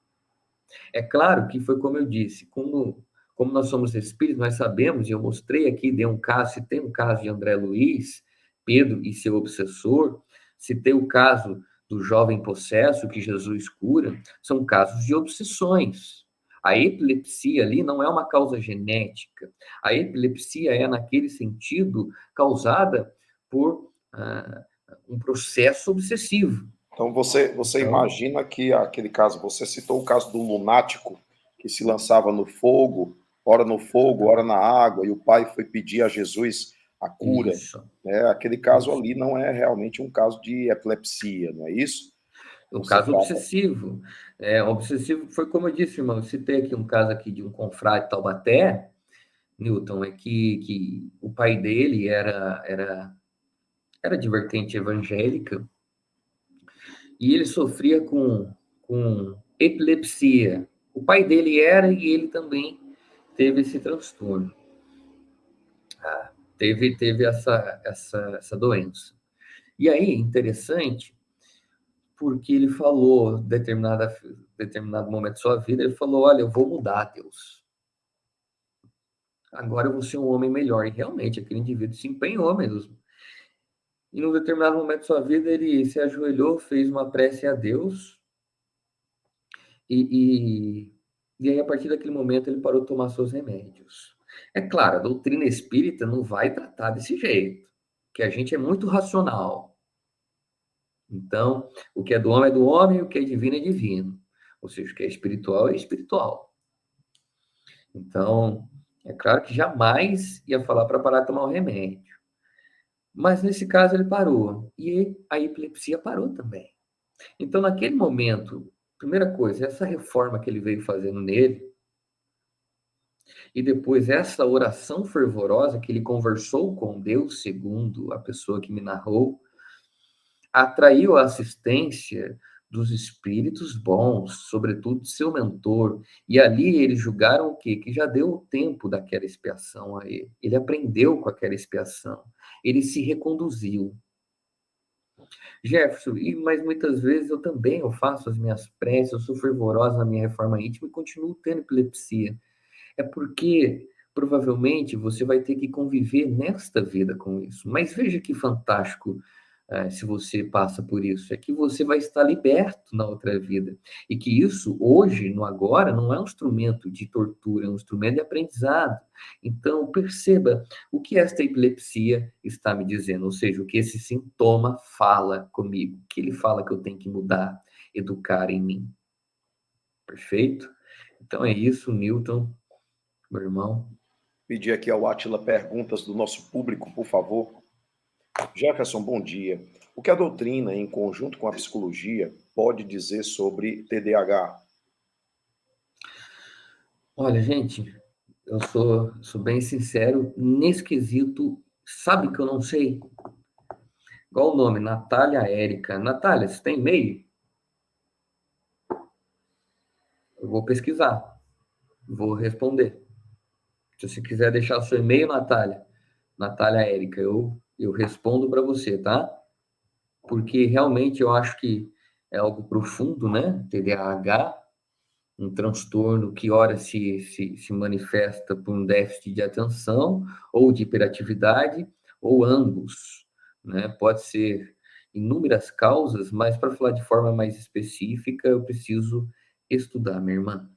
É claro que foi como eu disse, como nós somos espíritos, nós sabemos, e eu mostrei aqui, dei um caso, citei um caso de André Luiz, Pedro e seu obsessor, citei o caso do jovem possesso que Jesus cura, são casos de obsessões. A epilepsia ali não é uma causa genética. A epilepsia é, naquele sentido, causada por um processo obsessivo. Então, você Então, imagina que aquele caso, você citou o caso do lunático que se lançava no fogo, ora na água, e o pai foi pedir a Jesus a cura. isso, Né? Aquele caso isso. ali não é realmente um caso de epilepsia, não é isso? Um Você caso trata. obsessivo. Obsessivo foi como eu disse, irmão. Eu citei aqui um caso aqui de um confrade de Taubaté, Newton, é que o pai dele era de vertente evangélica e ele sofria com epilepsia. O pai dele era e ele também teve esse transtorno. Teve essa doença. E aí, interessante, porque ele falou, determinado momento da sua vida, ele falou: Olha, eu vou mudar, Deus. Agora eu vou ser um homem melhor. E realmente, aquele indivíduo se empenhou mesmo. E num determinado momento da sua vida, ele se ajoelhou, fez uma prece a Deus, e, e, e aí, a partir daquele momento, ele parou de tomar seus remédios. É claro, a doutrina espírita não vai tratar desse jeito, que a gente é muito racional. Então, o que é do homem é do homem, o que é divino é divino. Ou seja, o que é espiritual. Então, é claro que jamais ia falar para parar de tomar o remédio. Mas nesse caso ele parou. E a epilepsia parou também. Então, naquele momento, primeira coisa, essa reforma que ele veio fazendo nele, e depois essa oração fervorosa que ele conversou com Deus, segundo a pessoa que me narrou, atraiu a assistência dos espíritos bons, sobretudo de seu mentor, e ali eles julgaram o quê? Que já deu o tempo daquela expiação a ele. Ele aprendeu com aquela expiação, ele se reconduziu. Jefferson, mas muitas vezes eu faço as minhas preces, eu sou fervorosa na minha reforma íntima e continuo tendo epilepsia. É porque provavelmente você vai ter que conviver nesta vida com isso. Mas veja que fantástico, se você passa por isso, é que você vai estar liberto na outra vida. E que isso, hoje, no agora, não é um instrumento de tortura, é um instrumento de aprendizado. Então, perceba o que esta epilepsia está me dizendo, ou seja, o que esse sintoma fala comigo, o que ele fala que eu tenho que mudar, educar em mim. Perfeito? Então é isso, Newton, meu irmão. Pedir aqui ao Átila perguntas do nosso público, por favor. Jefferson, bom dia. O que a doutrina, em conjunto com a psicologia, pode dizer sobre TDAH? Olha, gente, eu sou bem sincero, nesse quesito, sabe que eu não sei? Qual o nome? Natália Érica. Natália, você tem e-mail? Eu vou pesquisar, vou responder. Se você quiser deixar o seu e-mail, Natália Érica, eu respondo para você, tá? Porque realmente eu acho que é algo profundo, né? TDAH, um transtorno que ora se manifesta por um déficit de atenção ou de hiperatividade, ou ambos, né? Pode ser inúmeras causas, mas para falar de forma mais específica, eu preciso estudar, minha irmã.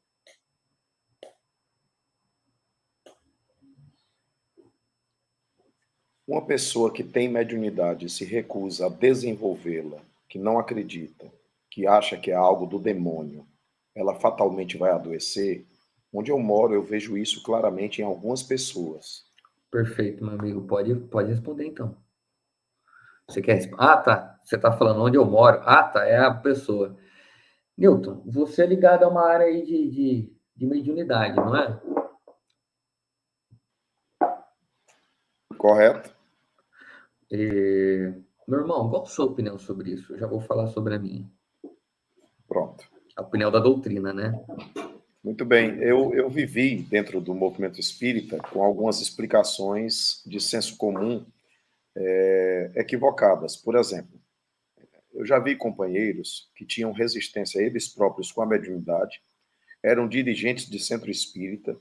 Uma pessoa que tem mediunidade e se recusa a desenvolvê-la, que não acredita, que acha que é algo do demônio, ela fatalmente vai adoecer? Onde eu moro, eu vejo isso claramente em algumas pessoas. Perfeito, meu amigo. Pode responder então. Você quer responder? Ah, tá. Você está falando onde eu moro. Ah, tá. É a pessoa. Newton, você é ligado a uma área aí de mediunidade, não é? Correto? Meu irmão, qual a sua opinião sobre isso? Eu já vou falar sobre a minha. Pronto. A opinião da doutrina, né? Muito bem. Eu vivi dentro do movimento espírita com algumas explicações de senso comum equivocadas. Por exemplo, eu já vi companheiros que tinham resistência a eles próprios com a mediunidade, eram dirigentes de centro espírita,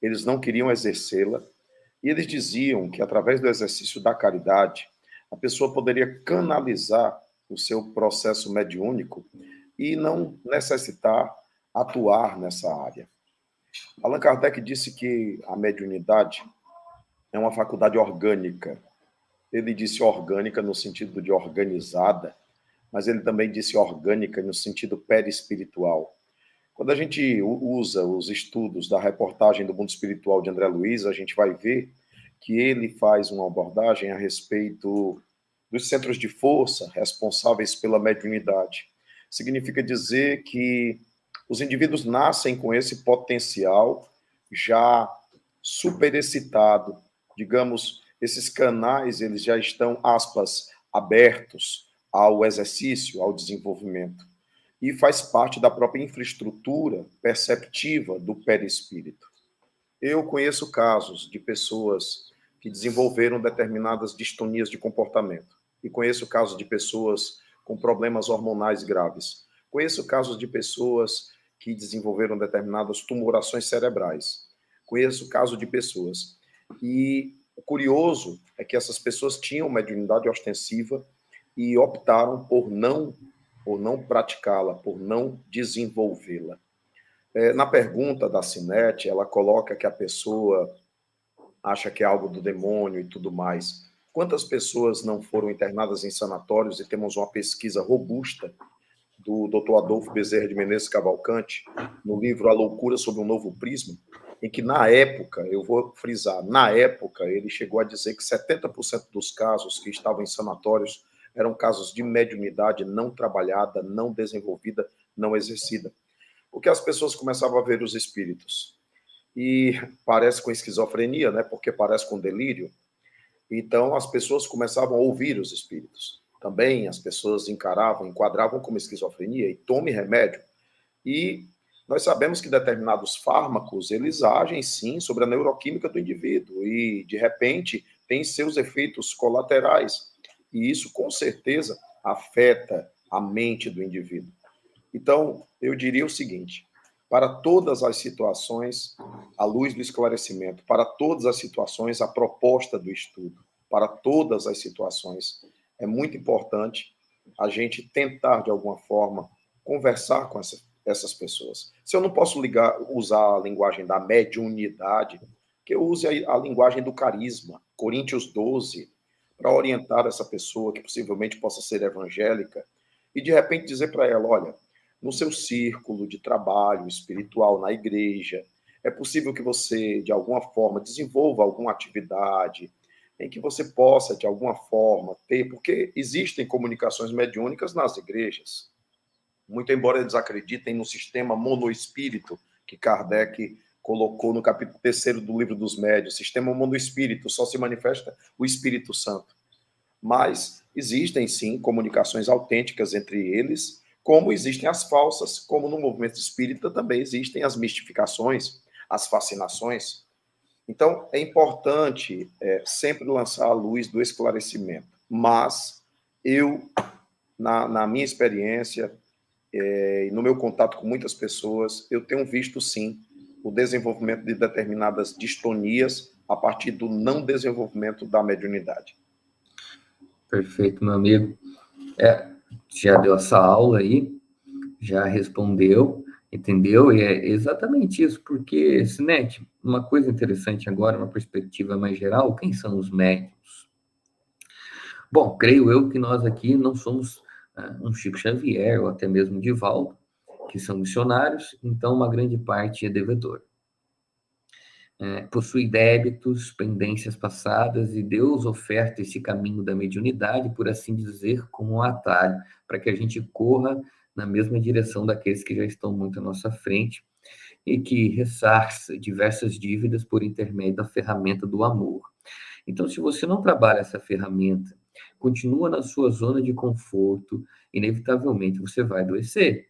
eles não queriam exercê-la, e eles diziam que através do exercício da caridade, a pessoa poderia canalizar o seu processo mediúnico e não necessitar atuar nessa área. Allan Kardec disse que a mediunidade é uma faculdade orgânica. Ele disse orgânica no sentido de organizada, mas ele também disse orgânica no sentido perispiritual. Quando a gente usa os estudos da reportagem do mundo espiritual de André Luiz, a gente vai ver que ele faz uma abordagem a respeito dos centros de força responsáveis pela mediunidade. Significa dizer que os indivíduos nascem com esse potencial já superexcitado, digamos, esses canais eles já estão, aspas, abertos ao exercício, ao desenvolvimento e faz parte da própria infraestrutura perceptiva do perispírito. Eu conheço casos de pessoas que desenvolveram determinadas distonias de comportamento e conheço casos de pessoas com problemas hormonais graves. Conheço casos de pessoas que desenvolveram determinadas tumorações cerebrais. Conheço casos de pessoas. E o curioso é que essas pessoas tinham mediunidade ostensiva e optaram por não praticá-la, por não desenvolvê-la. Na pergunta da Cinete, ela coloca que a pessoa acha que é algo do demônio e tudo mais. Quantas pessoas não foram internadas em sanatórios e temos uma pesquisa robusta do Dr. Adolfo Bezerra de Menezes Cavalcante, no livro A Loucura sob um Novo Prisma, em que na época, eu vou frisar, na época ele chegou a dizer que 70% dos casos que estavam em sanatórios eram casos de mediunidade não trabalhada, não desenvolvida, não exercida. Porque as pessoas começavam a ver os espíritos. E parece com esquizofrenia, né? Porque parece com delírio. Então as pessoas começavam a ouvir os espíritos. Também as pessoas enquadravam como esquizofrenia e tome remédio. E nós sabemos que determinados fármacos, eles agem sim sobre a neuroquímica do indivíduo e de repente tem seus efeitos colaterais. E isso com certeza afeta a mente do indivíduo. Então, eu diria o seguinte: para todas as situações, a luz do esclarecimento, para todas as situações, a proposta do estudo, para todas as situações, é muito importante a gente tentar, de alguma forma, conversar com essas pessoas. Se eu não posso usar a linguagem da mediunidade, que eu use a linguagem do carisma, Coríntios 12, para orientar essa pessoa que possivelmente possa ser evangélica e, de repente, dizer para ela, olha, no seu círculo de trabalho espiritual na igreja, é possível que você, de alguma forma, desenvolva alguma atividade em que você possa, de alguma forma, ter, porque existem comunicações mediúnicas nas igrejas. Muito embora eles acreditem no sistema monoespírito que Kardec colocou no capítulo 3º do Livro dos Médiuns, sistema monoespírito, só se manifesta o Espírito Santo. Mas existem, sim, comunicações autênticas entre eles, como existem as falsas, como no movimento espírita também existem as mistificações, as fascinações. Então, é importante sempre lançar a luz do esclarecimento. Mas eu, na minha experiência, e no meu contato com muitas pessoas, eu tenho visto, sim, o desenvolvimento de determinadas distonias a partir do não desenvolvimento da mediunidade. Perfeito, meu amigo. Já deu essa aula aí, já respondeu, entendeu? E é exatamente isso, porque, Sinete, uma coisa interessante agora, uma perspectiva mais geral, quem são os médiuns? Bom, creio eu que nós aqui não somos um Chico Xavier, ou até mesmo Divaldo, que são missionários, então uma grande parte é devedor. Possui débitos, pendências passadas, e Deus oferta esse caminho da mediunidade, por assim dizer, como um atalho, para que a gente corra na mesma direção daqueles que já estão muito à nossa frente e que ressarça diversas dívidas por intermédio da ferramenta do amor. Então, se você não trabalha essa ferramenta, continua na sua zona de conforto, inevitavelmente você vai adoecer.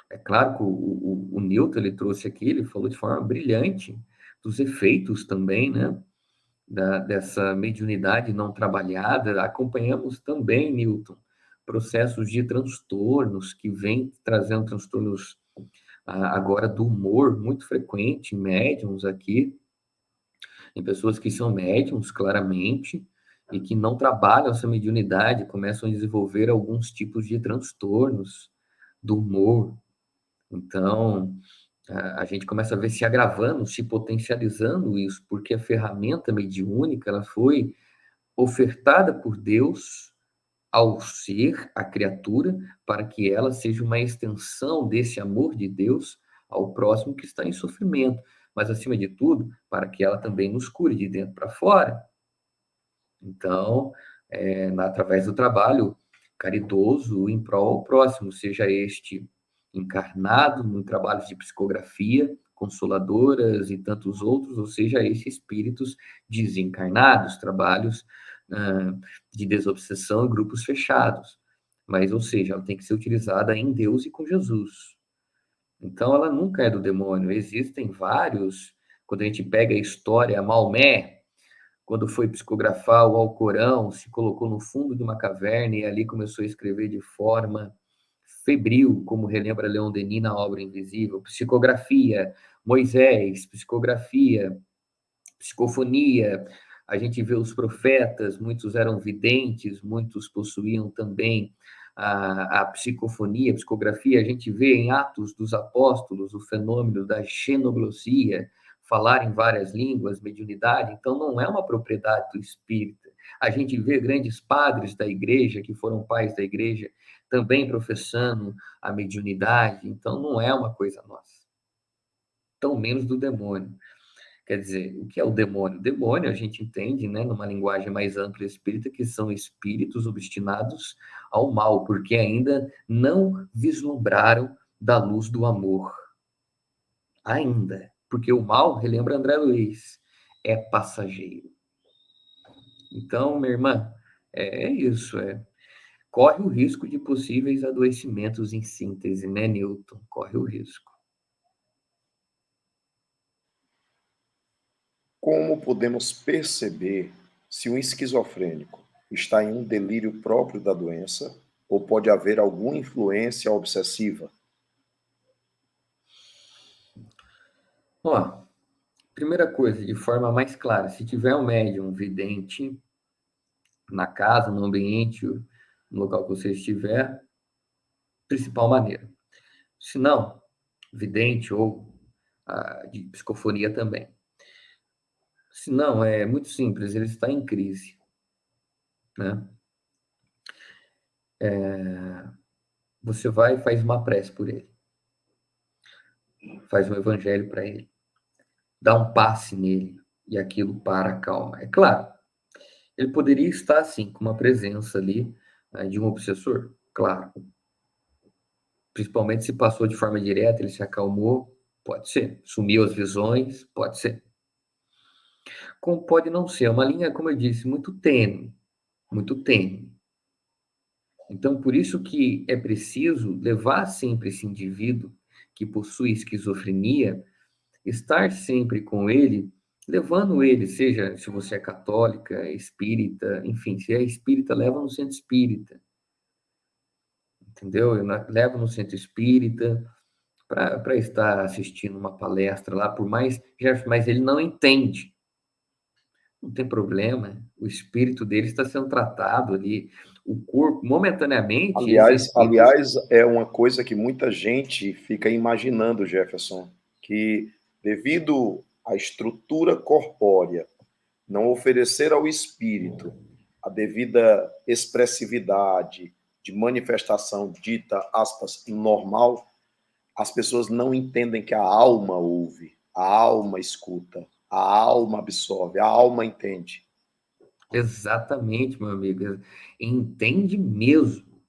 É claro que o Newton, ele trouxe aqui, ele falou de forma brilhante dos efeitos também, né, dessa mediunidade não trabalhada. Acompanhamos também, Newton, processos de transtornos que vêm trazendo transtornos agora do humor muito frequente em médiums aqui, em pessoas que são médiums, claramente, e que não trabalham essa mediunidade, começam a desenvolver alguns tipos de transtornos do humor. Então, a gente começa a ver se agravando, se potencializando isso, porque a ferramenta mediúnica, ela foi ofertada por Deus ao ser, à criatura, para que ela seja uma extensão desse amor de Deus ao próximo que está em sofrimento, mas acima de tudo, para que ela também nos cure de dentro para fora. Então, através do trabalho caridoso em prol ao próximo, seja este encarnado em trabalhos de psicografia, consoladoras e tantos outros, ou seja, esses espíritos desencarnados, trabalhos de desobsessão em grupos fechados. Mas, ou seja, ela tem que ser utilizada em Deus e com Jesus. Então, ela nunca é do demônio. Existem vários, quando a gente pega a história, Maomé, quando foi psicografar o Alcorão, se colocou no fundo de uma caverna e ali começou a escrever de forma febril, como relembra Leon Denis na obra Invisível. Psicografia, Moisés, psicografia, psicofonia. A gente vê os profetas, muitos eram videntes, muitos possuíam também a psicofonia, a psicografia. A gente vê em Atos dos Apóstolos o fenômeno da xenoglossia, falar em várias línguas, mediunidade. Então, não é uma propriedade do espírita. A gente vê grandes padres da igreja, que foram pais da igreja, também professando a mediunidade. Então, não é uma coisa nossa, tão menos do demônio. Quer dizer, o que é o demônio? Demônio, a gente entende, né, numa linguagem mais ampla espírita, que são espíritos obstinados ao mal, porque ainda não vislumbraram da luz do amor. Ainda. Porque o mal, relembra André Luiz, é passageiro. Então, minha irmã, é isso. Corre o risco de possíveis adoecimentos em síntese, né, Newton? Corre o risco. Como podemos perceber se um esquizofrênico está em um delírio próprio da doença ou pode haver alguma influência obsessiva? Ó, primeira coisa, de forma mais clara, se tiver um médium vidente, na casa, no ambiente, no local que você estiver, principal maneira. Se não, vidente ou de psicofonia também. Se não, é muito simples, ele está em crise, né? Você vai e faz uma prece por ele, faz um evangelho para ele, dá um passe nele e aquilo para, calma. É claro, ele poderia estar, assim, com uma presença ali de um obsessor, claro. Principalmente se passou de forma direta, ele se acalmou, pode ser. Sumiu as visões, pode ser. Como pode não ser, é uma linha, como eu disse, muito tênue, muito tênue. Então, por isso que é preciso levar sempre esse indivíduo que possui esquizofrenia, estar sempre com ele, levando ele, seja se você é católica, espírita, enfim, se é espírita, leva no centro espírita, entendeu? Leva no centro espírita para estar assistindo uma palestra lá, por mais, mas ele não entende. Não tem problema, o espírito dele está sendo tratado ali, o corpo, momentaneamente, esse espírito... Aliás, é uma coisa que muita gente fica imaginando, Jefferson, que devido à estrutura corpórea não oferecer ao espírito a devida expressividade de manifestação dita, aspas, normal, as pessoas não entendem que a alma ouve, a alma escuta, a alma absorve, a alma entende. Exatamente, meu amigo, entende mesmo.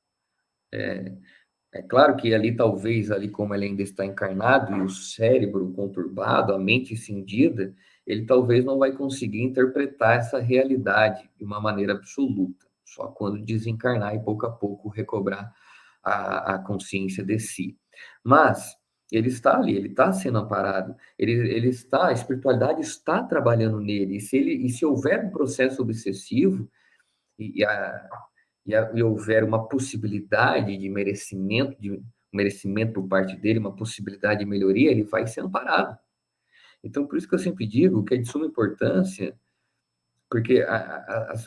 É claro que ali, talvez, ali como ele ainda está encarnado e o cérebro conturbado, a mente cindida, ele talvez não vai conseguir interpretar essa realidade de uma maneira absoluta, só quando desencarnar e pouco a pouco recobrar a consciência de si. Mas ele está ali, ele está sendo amparado, ele está, a espiritualidade está trabalhando nele, e se houver um processo obsessivo, e, a, e houver uma possibilidade de merecimento por parte dele, uma possibilidade de melhoria, ele vai ser amparado. Então, por isso que eu sempre digo que é de suma importância, porque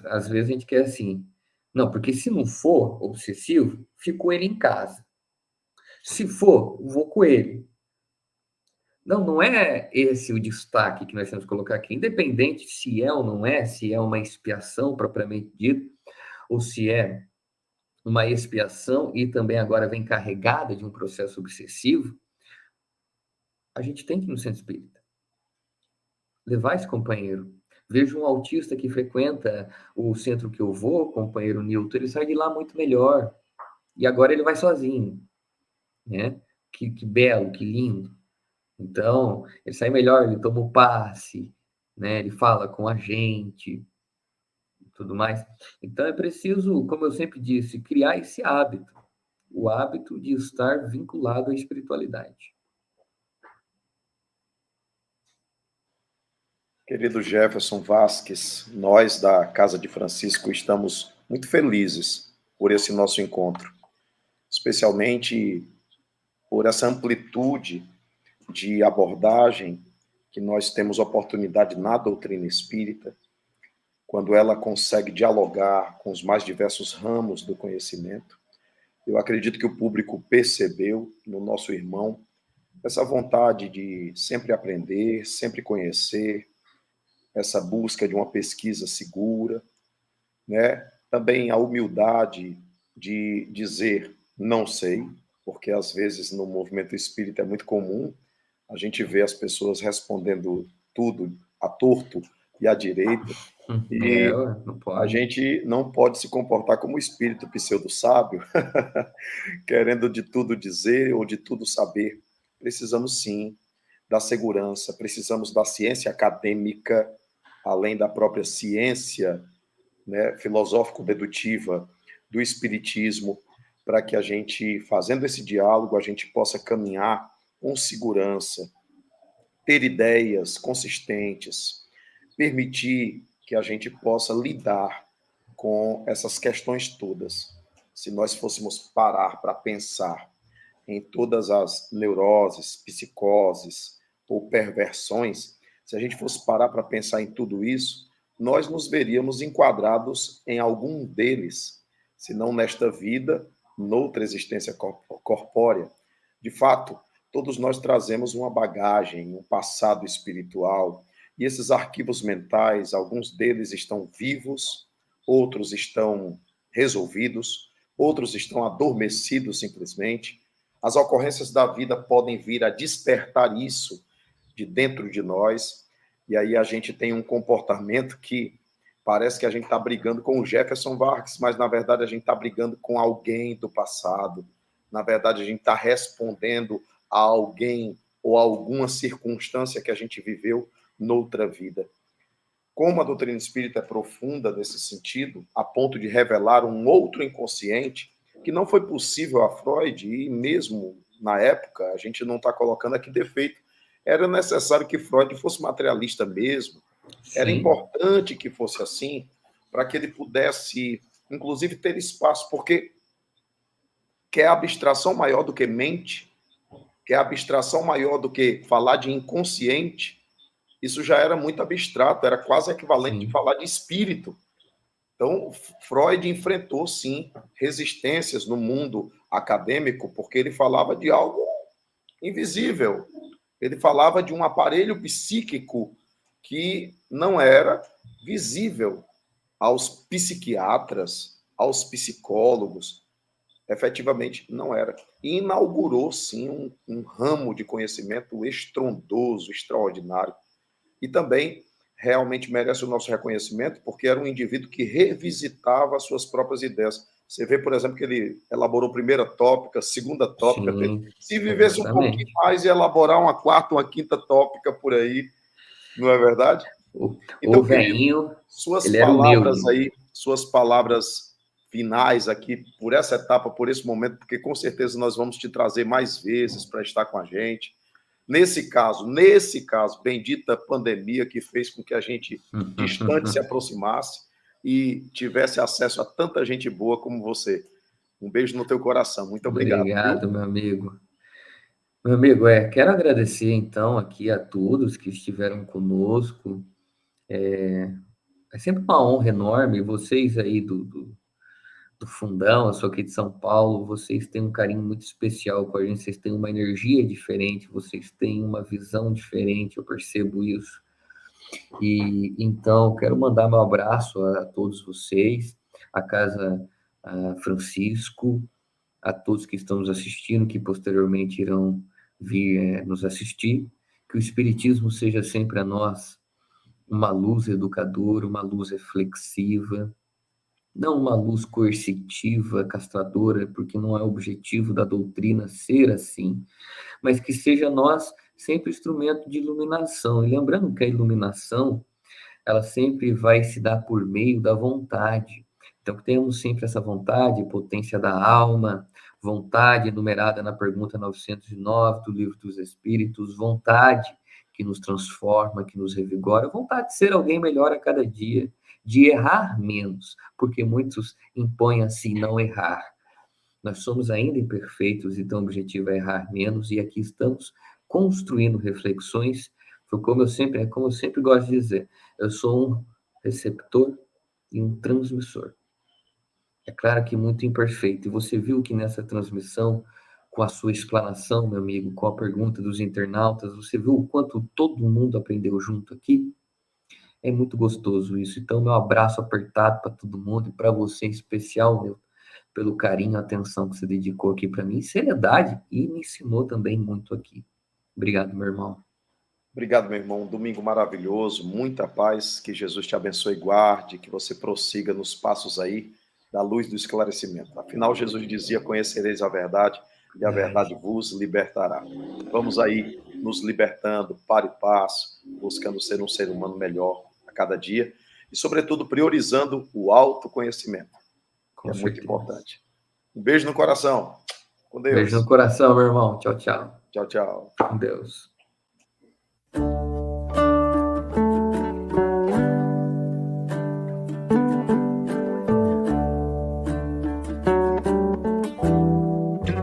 às vezes a gente quer assim, não, porque se não for obsessivo, fico ele em casa. Se for, vou com ele. Não, não é esse o destaque que nós temos que colocar aqui, independente se é ou não é, se é uma expiação propriamente dita, ou se é uma expiação e também agora vem carregada de um processo obsessivo, a gente tem que ir no centro espírita, levar esse companheiro. Vejo um autista que frequenta o centro que eu vou, o companheiro Nilton, ele sai de lá muito melhor. E agora ele vai sozinho, né? Que belo, que lindo. Então, ele sai melhor, ele toma o passe, né? Ele fala com a gente, tudo mais. Então, é preciso, como eu sempre disse, criar esse hábito, o hábito de estar vinculado à espiritualidade. Querido Jefferson Vasques, nós da Casa de Francisco estamos muito felizes por esse nosso encontro, especialmente por essa amplitude de abordagem que nós temos oportunidade na doutrina espírita, quando ela consegue dialogar com os mais diversos ramos do conhecimento. Eu acredito que o público percebeu no nosso irmão essa vontade de sempre aprender, sempre conhecer, essa busca de uma pesquisa segura, né? Também a humildade de dizer não sei, porque às vezes no movimento espírita é muito comum a gente ver as pessoas respondendo tudo à torto e à direita, e Não a pode. gente não pode se comportar como o espírito pseudo-sábio, querendo de tudo dizer ou de tudo saber. Precisamos sim da segurança, precisamos da ciência acadêmica, além da própria ciência, né, filosófico-dedutiva do espiritismo, para que a gente, fazendo esse diálogo, a gente possa caminhar com segurança, ter ideias consistentes, permitir que a gente possa lidar com essas questões todas. Se nós fôssemos parar para pensar em todas as neuroses, psicoses ou perversões, se a gente fosse parar para pensar em tudo isso, nós nos veríamos enquadrados em algum deles, se não nesta vida, noutra existência corpórea. De fato, todos nós trazemos uma bagagem, um passado espiritual, e esses arquivos mentais, alguns deles estão vivos, outros estão resolvidos, outros estão adormecidos simplesmente. As ocorrências da vida podem vir a despertar isso de dentro de nós, e aí a gente tem um comportamento que parece que a gente está brigando com o Jefferson Vargas, mas na verdade a gente está brigando com alguém do passado. Na verdade, a gente está respondendo a alguém ou a alguma circunstância que a gente viveu noutra vida. Como a doutrina espírita é profunda nesse sentido, a ponto de revelar um outro inconsciente, que não foi possível a Freud, e mesmo na época, a gente não está colocando aqui defeito, era necessário que Freud fosse materialista mesmo, era importante que fosse assim, para que ele pudesse, inclusive, ter espaço, porque quer abstração maior do que mente, quer abstração maior do que falar de inconsciente, isso já era muito abstrato, era quase equivalente de falar de espírito. Então, Freud enfrentou, sim, resistências no mundo acadêmico, porque ele falava de algo invisível. Ele falava de um aparelho psíquico que não era visível aos psiquiatras, aos psicólogos. Efetivamente, não era. E inaugurou, sim, um ramo de conhecimento estrondoso, extraordinário. E também realmente merece o nosso reconhecimento, porque era um indivíduo que revisitava as suas próprias ideias. Você vê, por exemplo, que ele elaborou primeira tópica, segunda tópica. Sim, se vivesse um pouquinho mais, ia elaborar uma quarta, uma quinta tópica por aí, não é verdade? Então, o velhinho, suas ele palavras era aí, suas palavras finais aqui, por essa etapa, por esse momento, porque com certeza nós vamos te trazer mais vezes para estar com a gente. Nesse caso, bendita pandemia que fez com que a gente distante se aproximasse e tivesse acesso a tanta gente boa como você. Um beijo no teu coração. Muito obrigado. Obrigado, meu amigo. Meu amigo, quero agradecer, então, aqui a todos que estiveram conosco. É sempre uma honra enorme. Vocês aí do Fundão, eu sou aqui de São Paulo, vocês têm um carinho muito especial com a gente, vocês têm uma energia diferente, vocês têm uma visão diferente, eu percebo isso. E então, quero mandar meu abraço a todos vocês, a Casa Francisco, a todos que estão nos assistindo, que posteriormente irão vir nos assistir, que o Espiritismo seja sempre a nós uma luz educadora, uma luz reflexiva, não uma luz coercitiva, castradora, porque não é objetivo da doutrina ser assim, mas que seja nós sempre instrumento de iluminação. E lembrando que a iluminação, ela sempre vai se dar por meio da vontade. Então, temos sempre essa vontade, potência da alma, vontade enumerada na pergunta 909 do Livro dos Espíritos, vontade que nos transforma, que nos revigora, vontade de ser alguém melhor a cada dia, de errar menos, porque muitos impõem a si não errar. Nós somos ainda imperfeitos, então o objetivo é errar menos, e aqui estamos construindo reflexões, como eu sempre gosto de dizer, eu sou um receptor e um transmissor. É claro que muito imperfeito, e você viu que nessa transmissão, com a sua explanação, meu amigo, com a pergunta dos internautas, você viu o quanto todo mundo aprendeu junto aqui? É muito gostoso isso. Então, meu abraço apertado para todo mundo e para você em especial, meu, pelo carinho e atenção que você dedicou aqui para mim, seriedade, e me ensinou também muito aqui. Obrigado, meu irmão. Obrigado, meu irmão. Um domingo maravilhoso, muita paz, que Jesus te abençoe e guarde, que você prossiga nos passos aí da luz do esclarecimento. Afinal, Jesus dizia: conhecereis a verdade e a verdade vos libertará. Vamos aí nos libertando, para e passo, buscando ser um ser humano melhor a cada dia e, sobretudo, priorizando o autoconhecimento, que é muito importante. Um beijo no coração. Com Deus. Beijo no coração, meu irmão. Tchau, tchau. Tchau, tchau. Com Deus.